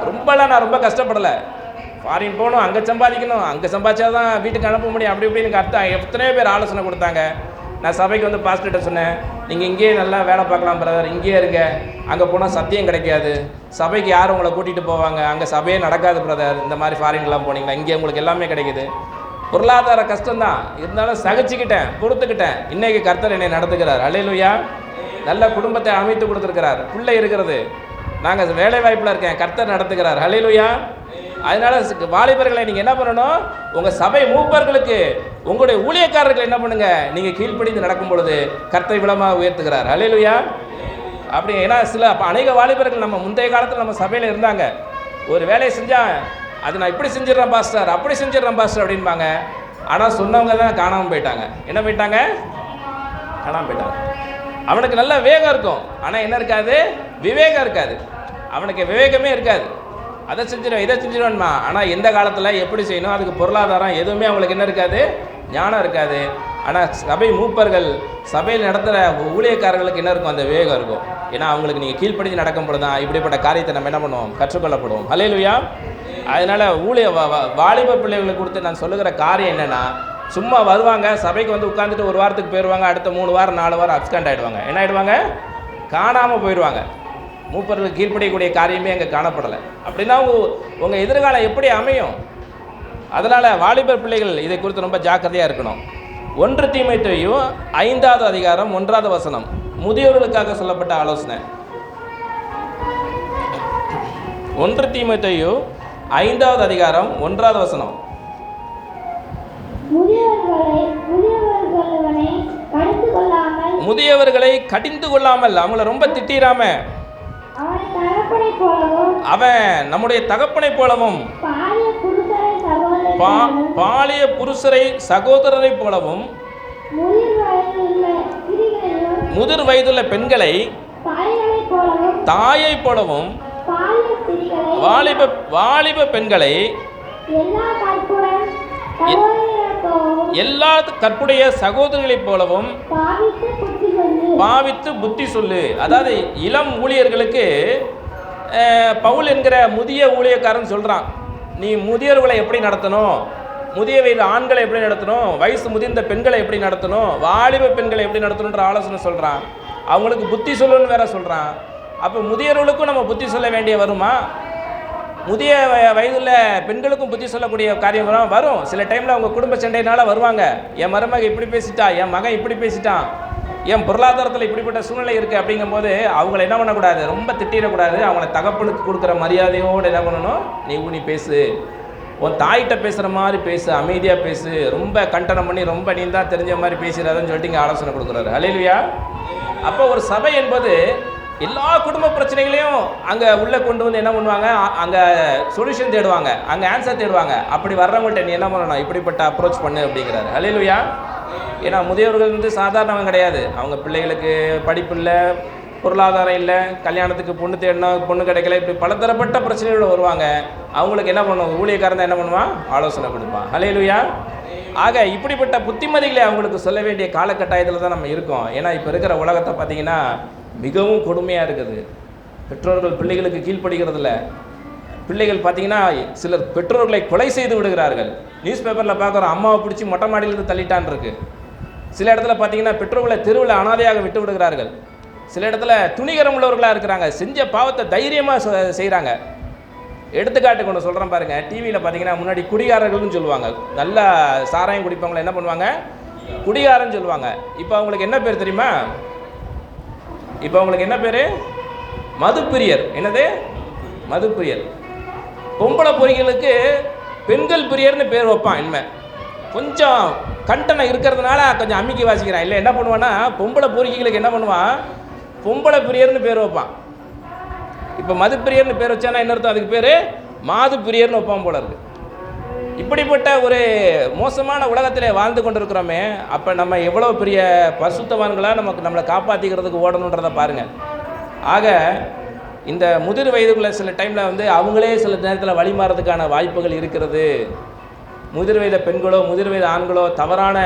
ரொம்பலாம் நான் ரொம்ப கஷ்டப்படலை. ஃபாரின் போகணும், அங்கே சம்பாதிக்கணும், அங்கே சம்பாதிச்சா தான் வீட்டுக்கு அனுப்ப முடியும், அப்படி இப்படின்னு அர்த்தம் எத்தனையோ பேர் ஆலோசனை கொடுத்தாங்க. நான் சபைக்கு வந்து பாஸ்டர்கிட்ட சொன்னேன், நீங்கள் இங்கேயே நல்லா வேலை பார்க்கலாம் பிரதர், இங்கேயே இருங்க, அங்கே போனால் சத்தியம் கிடைக்காது, சபைக்கு யார் உங்களை கூட்டிகிட்டு போவாங்க, அங்கே சபையே நடக்காது பிரதர், இந்த மாதிரி ஃபாரின்லாம் போனீங்கன்னா இங்கே உங்களுக்கு எல்லாமே கிடைக்குது. பொருளாதார கஷ்டம்தான், இருந்தாலும் சகிச்சுக்கிட்டேன், பொறுத்துக்கிட்டேன். இன்றைக்கி கர்த்தர் என்னை நடத்துக்கிறார். அல்லேலூயா. நல்ல குடும்பத்தை அமைத்து கொடுத்துருக்கிறார், பிள்ளை இருக்கிறது, நாங்கள் வேலை வாய்ப்பில் இருக்கேன், கர்த்தர் நடத்துக்கிறார். அல்லேலூயா. அதனால் வாலிபர்களை நீங்கள் என்ன பண்ணணும்? உங்கள் சபை மூப்பர்களுக்கு, உங்களுடைய ஊழியக்காரர்கள் என்ன பண்ணுங்கள்? நீங்கள் கீழ்ப்படிந்து நடக்கும் பொழுது கர்த்தர் விளமாக உயர்த்துகிறார். அல்லேலூயா. அப்படி ஏன்னா அநேக வாலிபர்கள் நம்ம முந்தைய காலத்தில் நம்ம சபையில் இருந்தாங்க. ஒரு வேலையை செஞ்சால் அது நான் இப்படி செஞ்சிடறேன் பாஸ்டர், அப்படி செஞ்சிடறேன் பாஸ்டர் அப்படின்பாங்க. ஆனால் சொன்னவங்க தான் காணாமல் போயிட்டாங்க. என்ன போயிட்டாங்க? காணாமல் போயிட்டாங்க. அவனுக்கு நல்ல வேகம் இருக்கும், ஆனால் என்ன இருக்காது? விவேகம் இருக்காது. அவனுக்கு விவேகமே இருக்காது. அதை செஞ்சிடும் இதை செஞ்சிடுவான்மா, ஆனால் எந்த காலத்தில் எப்படி செய்யணும், அதுக்கு பொருளாதாரம் எதுவுமே அவங்களுக்கு என்ன இருக்காது? ஞானம் இருக்காது. ஆனால் சபை மூப்பர்கள் சபையில் நடத்துகிற ஊழியக்காரர்களுக்கு என்ன இருக்கும்? அந்த வேகம் இருக்கும். ஏன்னா அவங்களுக்கு நீங்கள் கீழ்ப்படிஞ்சு நடக்கும்போது தான் இப்படிப்பட்ட காரியத்தை நம்ம என்ன பண்ணுவோம்? கற்றுக்கொள்ளப்படுவோம். ஹல்லேலூயா. அதனால் வாலிப பிள்ளைகளுக்கு கொடுத்து நான் சொல்லுகிற காரியம் என்னென்னா, சும்மா வருவாங்க, சபைக்கு வந்து உட்காந்துட்டு ஒரு வாரத்துக்கு போயிடுவாங்க, அடுத்த 3 வாரம் 4 வாரம் அப்ஸ்கண்ட் ஆகிடுவாங்க. என்ன ஆகிடுவாங்க? காணாமல் போயிடுவாங்க. மூப்பர்களுக்கு கீழ்ப்படியக்கூடிய காரியமே அங்கே காணப்படலை. அப்படின்னா உங்கள் எதிர்காலம் எப்படி அமையும்? அதனால் வாலிபர் பிள்ளைகள் இதை குறித்து ரொம்ப ஜாக்கிரதையாக இருக்கணும். 1 தீமோத்தேயு 5வது அதிகாரம் 1வது வசனம், முதியோர்களுக்காக சொல்லப்பட்ட ஆலோசனை. 1 தீமோத்தேயு 5வது அதிகாரம் 1வது வசனம். முதியவர்களை கடிந்து கொள்ளாமல், அவங்கள ரொம்ப திட்டிராம, அவன் நம்முடைய தகப்பனை போலவும் பாலிய புருஷரை சகோதரரை போலவும் முதிர் வயதுள்ள பெண்களை தாயை போலவும் வாலிப பெண்களை எல்லா கற்புடைய சகோதரிகளைப் போலவும் பாவித்து புத்தி சொல்லு. அதாவது இளம் ஊழியர்களுக்கு பவுல் என்கிற முதிய ஊழியக்காரன் சொல்கிறான், நீ முதியவர்களை எப்படி நடத்தணும், முதிய வயது ஆண்களை எப்படி நடத்தணும், வயசு முதிர்ந்த பெண்களை எப்படி நடத்தணும், வாலிப பெண்களை எப்படி நடத்தணுன்ற ஆலோசனை சொல்கிறான். அவங்களுக்கு புத்தி சொல்லுன்னு வேற சொல்கிறான். அப்போ முதியவர்களுக்கும் நம்ம புத்தி சொல்ல வேண்டிய வருமா? முதிய வயதுள்ள பெண்களுக்கும் புத்தி சொல்லக்கூடிய காரியம் வரும். சில டைமில் அவங்க குடும்ப சண்டையினால வருவாங்க. என் மருமக இப்படி பேசிட்டா, என் மகன் இப்படி பேசிட்டான், என் பொருளாதாரத்தில் இப்படிப்பட்ட சூழ்நிலை இருக்குது. அப்படிங்கும்போது அவங்கள என்ன பண்ணக்கூடாது? ரொம்ப திட்டிடக்கூடாது. அவங்கள தகப்பனுக்கு கொடுக்குற மரியாதையோடு என்ன பண்ணணும்? நீ பேசு, உன் தாயிட்ட பேசுகிற மாதிரி பேசு, அமைதியாக பேசு, ரொம்ப கண்டனம் பண்ணி ரொம்ப நீ தான் தெரிஞ்ச மாதிரி பேசுகிறாருன்னு சொல்லிட்டு இங்கே ஆலோசனை கொடுக்குறாரு. ஹல்லேலூயா. அப்போ ஒரு சபை என்பது எல்லா குடும்ப பிரச்சனைகளையும் அங்கே உள்ளே கொண்டு வந்து என்ன பண்ணுவாங்க? அங்கே சொல்யூஷன் தேடுவாங்க, அங்கே ஆன்சர் தேடுவாங்க. அப்படி வர்றவங்கள்ட்ட நீ என்ன பண்ணணும்? இப்படிப்பட்ட அப்ரோச் பண்ணு அப்படிங்கிறாரு. ஹல்லேலூயா. ஏன்னா முதியவர்கள் வந்து சாதாரணவங்க கிடையாது. அவங்க பிள்ளைகளுக்கு படிப்பு இல்லை, பொருளாதாரம் இல்லை, கல்யாணத்துக்கு பொண்ணு தேடினா பொண்ணு கிடைக்கல, இப்படி பலதரப்பட்ட பிரச்சனைகளோடு வருவாங்க. அவங்களுக்கு என்ன பண்ணுவாங்க? ஊழியக்காரன் தான் என்ன பண்ணுவான்? ஆலோசனை கொடுப்பான். ஹல்லேலூயா. ஆக இப்படிப்பட்ட புத்திமதிகளை அவங்களுக்கு சொல்ல வேண்டிய காலகட்டாயத்தில் தான் நம்ம இருக்கோம். ஏன்னா இப்போ இருக்கிற உலகத்தை பார்த்திங்கன்னா மிகவும் கொடுமையாக இருக்குது. பெற்றோர்கள் பிள்ளைகளுக்கு கீழ்ப்படுகிறதில்ல. பிள்ளைகள் பார்த்திங்கன்னா சிலர் பெற்றோர்களை கொலை செய்து விடுகிறார்கள். நியூஸ் பேப்பரில் பார்க்குறோம், அம்மாவை பிடிச்சி மொட்டை மாடியிலிருந்து தள்ளிட்டான் இருக்கு. சில இடத்துல பார்த்திங்கன்னா பெற்றோர்களை தெருவில் அனாதையாக விட்டு விடுகிறார்கள். சில இடத்துல துணிகரம் உள்ளவர்களாக இருக்கிறாங்க, செஞ்ச பாவத்தை தைரியமாக செய்கிறாங்க. எடுத்துக்காட்டுக்கு ஒன்று சொல்கிறேன் பாருங்கள். டிவியில் பார்த்தீங்கன்னா முன்னாடி குடிகாரர்கள்னு சொல்லுவாங்க. நல்லா சாராயம் குடிப்பவங்களை என்ன பண்ணுவாங்க? குடிகாரன்னு சொல்லுவாங்க. இப்போ அவங்களுக்கு என்ன பேர் தெரியுமா? இப்போ அவங்களுக்கு என்ன பேர்? மதுப்பிரியர். என்னது? மதுப்பிரியர். பொம்பளை பொறிகளுக்கு பெண்கள் பிரியர்னு பேர் வைப்பான். இனிமே கொஞ்சம் கண்டனம் இருக்கிறதுனால கொஞ்சம் அம்மிக்கி வாசிக்கிறான். இல்லை என்ன பண்ணுவான்னா, பொம்பளை பொறிகளுக்கு என்ன பண்ணுவான்? பொம்பளை பிரியர்னு பேர் வைப்பான். இப்போ மதுப்பிரியர்னு பேர் வச்சானா என்ன அர்த்தம்? அதுக்கு பேர் மாது பிரியர்னு வைப்பான் போல இருக்கு. இப்படிப்பட்ட ஒரு மோசமான உலகத்திலே வாழ்ந்து கொண்டிருக்கிறோமே, அப்போ நம்ம எவ்வளோ பெரிய பரிசுத்தவான்களாக நம்மளை காப்பாற்றிக்கிறதுக்கு ஓடணுன்றதை பாருங்கள். ஆக இந்த முதிர் வயதுக்குள்ள சில டைமில் வந்து அவங்களே சில நேரத்தில் வழிமாறதுக்கான வாய்ப்புகள் இருக்கிறது. முதிர் வயது பெண்களோ முதிர் வயது ஆண்களோ தவறான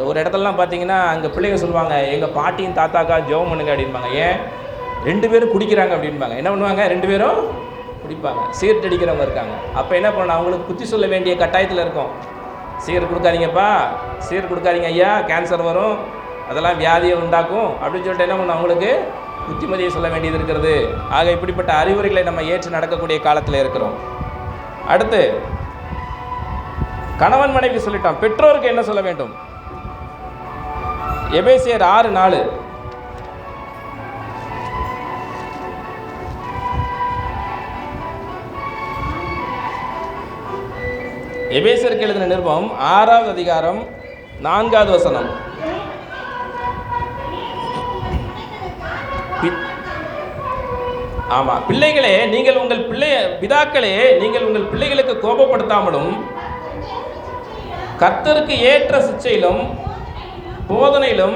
ஒரு இடத்துலலாம் பார்த்தீங்கன்னா அங்கே பிள்ளைங்க சொல்லுவாங்க, எங்கள் பாட்டியும் தாத்தாக்கா ஜெபம் பண்ணுங்க அப்படின்பாங்க. ஏன்? 2 பேரும் குடிக்கிறாங்க அப்படின்பாங்க. என்ன பண்ணுவாங்க? 2 பேரும் குடிப்பாங்க. சிகரெட் அடிக்கிறவங்க இருக்காங்க. அப்போ என்ன பண்ணணும்? அவங்களுக்கு புத்தி சொல்ல வேண்டிய கட்டாயத்தில் இருக்கும். சிகரெட் கொடுக்காதீங்கப்பா, சிகரெட் கொடுக்காதீங்க ஐயா, கேன்சர் வரும், அதெல்லாம் வியாதியை உண்டாக்கும் அப்படின்னு சொல்லிட்டு என்ன பண்ணணும்? அவங்களுக்கு புத்திமதியை சொல்ல வேண்டியது இருக்கிறது. ஆக இப்படிப்பட்ட அறிவுரைகளை நம்ம ஏற்று நடக்கக்கூடிய காலத்தில் இருக்கிறோம். அடுத்து கணவன் மனைவி சொல்லிட்டோம். பெற்றோருக்கு என்ன சொல்ல வேண்டும்? எபேசியர் 6:4. எபேசியருக்கு எழுதின நிருபம் 6வது அதிகாரம் 4வது வசனம். ஆமாம், பிள்ளைகளே நீங்கள் உங்கள் பிதாக்களே நீங்கள் உங்கள் பிள்ளைகளுக்கு கோபப்படுத்தாமலும் கர்த்தருக்கு ஏற்ற சிச்சையிலும் போதனையிலும்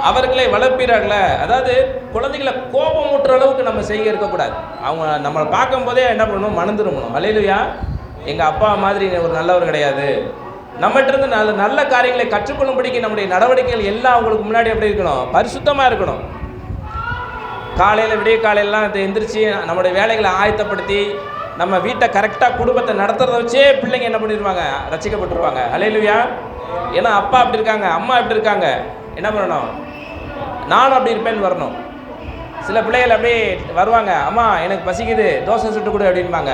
அவர்களை வளர்ப்பீர்கள. அதாவது குழந்தைகளை கோபம் ஊட்டுற அளவுக்கு நம்ம செய்ய இருக்கக்கூடாது. அவங்க நம்மளை பார்க்கும் போதே என்ன பண்ணணும்? மணந்துருக்கணும். அல்லேலூயா. எங்கள் அப்பா மாதிரி ஒரு நல்லவர் கிடையாது, நம்மகிட்ட இருந்து நல்ல நல்ல காரியங்களை கற்றுக்கொள்ளும்படிக்கு நம்முடைய நடவடிக்கைகள் எல்லாம் அவங்களுக்கு முன்னாடி எப்படி இருக்கணும்? பரிசுத்தமாக இருக்கணும். காலையில் விடிய காலையிலலாம் எந்திரிச்சு நம்முடைய வேலைகளை ஆயத்தப்படுத்தி நம்ம வீட்டை கரெக்டாக குடும்பத்தை நடத்துறத வச்சே பிள்ளைங்க என்ன பண்ணிடுவாங்க? ரசிக்கப்பட்டுருவாங்க. ஹல்லேலூயா. ஏன்னா அப்பா அப்படி இருக்காங்க, அம்மா எப்படி இருக்காங்க, என்ன பண்ணணும்? நானும் அப்படி இருப்பேன்னு வரணும். சில பிள்ளைகள் அப்படியே வருவாங்க, அம்மா எனக்கு பசிக்குது தோசை சுட்டு கொடு அப்படின்பாங்க.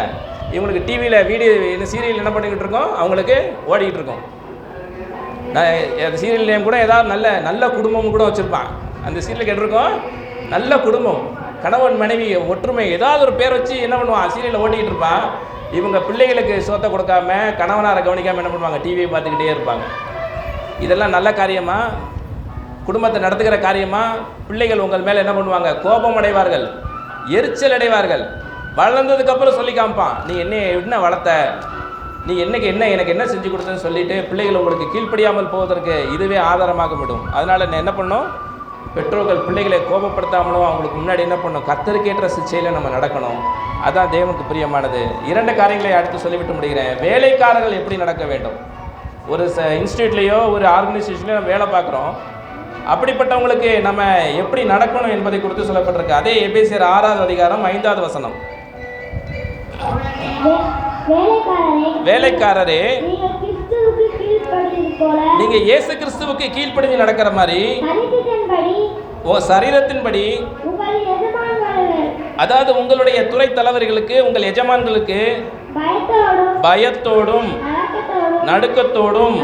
இவங்களுக்கு டிவியில் வீடியோ இந்த சீரியல் என்ன பண்ணிக்கிட்டு இருக்கோம்? அவங்களுக்கு ஓடிக்கிட்டு இருக்கோம். சீரியல் நேம் கூட ஏதாவது நல்ல நல்ல குடும்பம் கூட வச்சுருப்பான். அந்த சீரியல் கேட்டிருக்கோம், நல்ல குடும்பம், கணவன் மனைவி ஒற்றுமை, ஏதாவது ஒரு பேர் வச்சு என்ன பண்ணுவான்? சீரியலில் ஓட்டிக்கிட்டு இருப்பான். இவங்க பிள்ளைகளுக்கு சோத்தை கொடுக்காம கணவனாரை கவனிக்காமல் என்ன பண்ணுவாங்க? டிவியை பார்த்துக்கிட்டே இருப்பாங்க. இதெல்லாம் நல்ல காரியமா? குடும்பத்தை நடத்துகிற காரியமா? பிள்ளைகள் உங்கள் மேலே என்ன பண்ணுவாங்க? கோபம் அடைவார்கள், எரிச்சல் அடைவார்கள். வளர்ந்ததுக்கப்புறம் சொல்லி காமிப்பான், நீ என்ன வளர்த்த, நீ எனக்கு என்ன செஞ்சு கொடுத்தன்னு சொல்லிட்டு பிள்ளைகள் உங்களுக்கு கீழ்ப்படியாமல் போவதற்கு இதுவே ஆதாரமாக விடும். அதனால் என்ன பண்ணணும்? பெற்றோர்கள் பிள்ளைகளை கோபப்படுத்தாமலும் அவங்களுக்கு முன்னாடி என்ன பண்ணணும்? கர்த்தருக்கேற்ற சிச்சையில் நம்ம நடக்கணும். அதான் தேவனுக்கு பிரியமானது. 2 காரியங்களை அடுத்து சொல்லிவிட்டு முடிகிறேன். வேலைக்காரர்கள் எப்படி நடக்க வேண்டும்? ஒரு இன்ஸ்டியூட்லேயோ ஒரு ஆர்கனைசேஷன்லையோ நம்ம வேலை பார்க்குறோம். அப்படிப்பட்டவங்களுக்கு நம்ம எப்படி நடக்கணும் என்பதை குறித்து சொல்லப்பட்டிருக்கு. அதே எபேசியர் 6வது அதிகாரம் 5வது வசனம். வேலைக்காரரே, நீங்க இயேசு கிறிஸ்துவுக்கு கீழ்ப்படிஞ்சு நடக்கிற மாதிரி சரீரத்தின்படி, அதாவது உங்களுடைய துறை தலைவர்களுக்கு, உங்கள் எஜமான்களுக்கு பயத்தோடும் நடுக்கத்தோடும்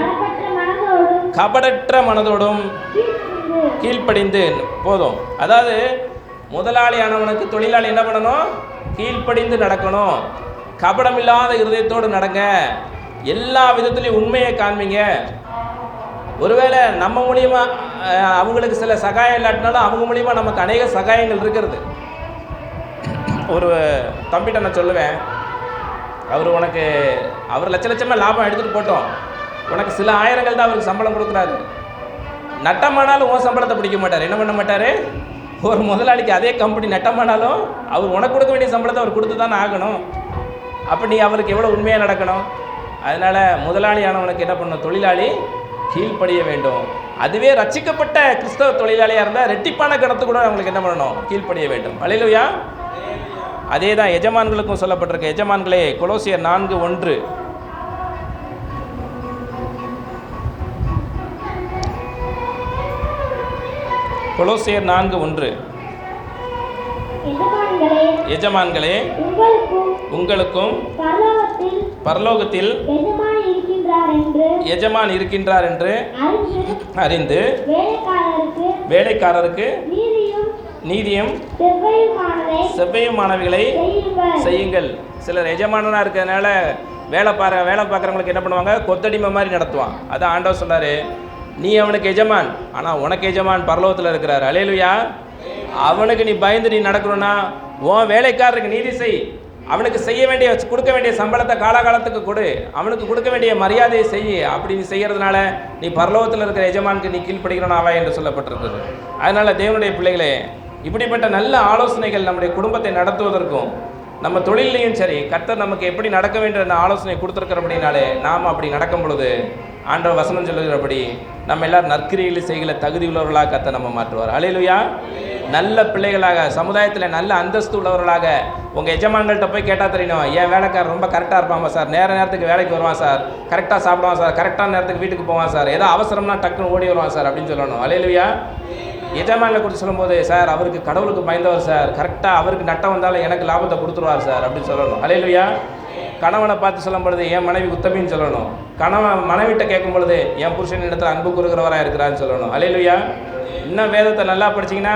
கபடற்ற மனதோடும் கீழ்ப்படிந்து போதும். அதாவது முதலாளியானவனுக்கு தொழிலாளி என்ன பண்ணணும்? கீழ்ப்படிந்து நடக்கணும். கபடமில்லாத இருதயத்தோடு நடங்க. எல்லா விதத்துலையும் உண்மையை காண்பீங்க. ஒருவேளை நம்ம மூலியமா அவங்களுக்கு சில சகாயம் இல்லாட்டினாலும் அவங்க மூலியமா நமக்கு அநேக சகாயங்கள் இருக்கிறது. ஒரு தம்பிட்ட நான் சொல்லுவேன், அவர் லட்ச லட்சமாக லாபம் எடுத்துகிட்டு போட்டோம், உனக்கு சில ஆயிரங்கள் தான் அவருக்கு சம்பளம் கொடுக்குறாரு. நட்டமானாலும் உன் சம்பளத்தை பிடிக்க மாட்டார். என்ன பண்ண மாட்டார்? ஒரு முதலாளிக்கு அதே கம்பெனி நட்டமானாலும் அவர் உனக்கு கொடுக்க வேண்டிய சம்பளத்தை அவர் கொடுத்து தானே ஆகணும். அப்போ நீ அவருக்கு எவ்வளோ உண்மையாக நடக்கணும். அதனால் முதலாளியானவனுக்கு என்ன பண்ணணும்? தொழிலாளி கீழ்ப்படிய வேண்டும். அதுவே ரட்சிக்கப்பட்ட கிறிஸ்தவ தொழிலாளியாக இருந்தால் ரெட்டிப்பான கணத்து கூட அவங்களுக்கு என்ன பண்ணணும்? கீழ்ப்படிய வேண்டும். அல்லேலூயா. அதே தான் எஜமான்களுக்கும் சொல்லப்பட்டிருக்கு. எஜமான்களே, கொலோசியர் 4:1. கொலோசியர் 4:1. எஜமான்களே, உங்களுக்கும் பரலோகத்தில் எஜமான் இருக்கின்றார் என்று அறிந்து வேலைக்காரருக்கு நீதியும் செவ்வையுமானவைகளை செய்யுங்கள். சிலர் எஜமானனா இருக்கிறதுனால வேலை பார்க்குறவங்களுக்கு என்ன பண்ணுவாங்க? கொத்தடிமை மாதிரி நடத்துவான். அதான் ஆண்டவர் சொல்றாரு, நீ அவனுக்கு எஜமான், ஆனால் உனக்கு எஜமான் பரலோகத்தில் இருக்கிறார். அல்லேலூயா. அவனுக்கு நீ பயந்து நீ நடக்கணும்னா உன் வேலைக்காரருக்கு நீதி செய். அவனுக்கு கொடுக்க வேண்டிய சம்பளத்தை காலகாலத்துக்கு கொடு. அவனுக்கு கொடுக்க வேண்டிய மரியாதையை செய். அப்படி நீ செய்கிறதுனால நீ பரலோகத்தில் இருக்கிற எஜமானுக்கு நீ கீழ்ப்படுகிறவன் ஆவா என்று சொல்லப்பட்டிருக்கிறது. அதனால் தேவனுடைய பிள்ளைகளே, இப்படிப்பட்ட நல்ல ஆலோசனைகள் நம்முடைய குடும்பத்தை நடத்துவதற்கும் நம்ம தொழிலையும் சரி கர்த்தர் நமக்கு எப்படி நடக்க வேண்டிய அந்த ஆலோசனை கொடுத்துருக்கிறபடினாலே நாம் அப்படி நடக்கும் பொழுது ஆண்டவர் வசனம் சொல்லுகிறபடி நம்ம எல்லாரும் நற்கிரியில் செய்கிற தகுதி உள்ளவர்களாக கர்த்தர் நம்ம மாற்றுவார். அல்லேலூயா. நல்ல பிள்ளைகளாக, சமுதாயத்தில் நல்ல அந்தஸ்து உள்ளவர்களாக. உங்கள் எஜமான்கள்கிட்ட போய் கேட்டால் தெரியணும், என் வேலைக்காரர் ரொம்ப கரெக்டாக இருப்பாங்க சார், நேரத்துக்கு வேலைக்கு வருவான் சார், கரெக்டாக சாப்பிடுவான் சார், கரெக்டான நேரத்துக்கு வீட்டுக்கு போவான் சார், ஏதோ அவசரம்னா டக்குன்னு ஓடி வருவான் சார் அப்படின்னு சொல்லணும். அல்லேலூயா. எஜமானை குறித்து சொல்லும்போது, சார் அவருக்கு கடவுளுக்கு பயந்தவர் சார், கரெக்டாக அவருக்கு நட்டம் வந்தாலும் எனக்கு லாபத்தை கொடுத்துருவார் சார் அப்படின்னு சொல்லணும். அல்லேலூயா. கணவனை பார்த்து சொல்லும் பொழுது என் மனைவி உத்தமின்னு சொல்லணும். கணவன் மனைவிட்ட கேட்கும் பொழுது என் புருஷன் இடத்துல அன்பு கூறுகிறவராக இருக்கிறான்னு சொல்லணும். அல்லேலூயா. இன்னும் வேதத்தை நல்லா படிச்சிங்கன்னா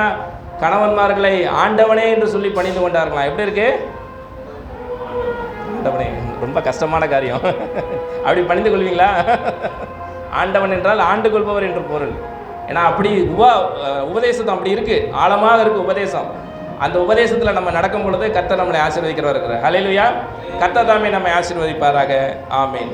கணவன்மார்களை ஆண்டவனே என்று சொல்லி பணிந்து கொண்டார்களாம். எப்படி இருக்கு? ஆண்டவனே, ரொம்ப கஷ்டமான காரியம். அப்படி பணிந்து கொள்வீங்களா? ஆண்டவன் என்றால் ஆண்டு கொள்பவர் என்று பொருள். ஏன்னா அப்படி உபதேசம் அப்படி இருக்குது, ஆழமாக இருக்குது உபதேசம். அந்த உபதேசத்தில் நம்ம நடக்கும் பொழுது கர்த்தர் நம்மளை ஆசீர்வதிக்கிறவர் இருக்கிறார். ஹல்லேலூயா. கர்த்தர் தாமே நம்மை ஆசீர்வதிப்பாராக. ஆமீன்.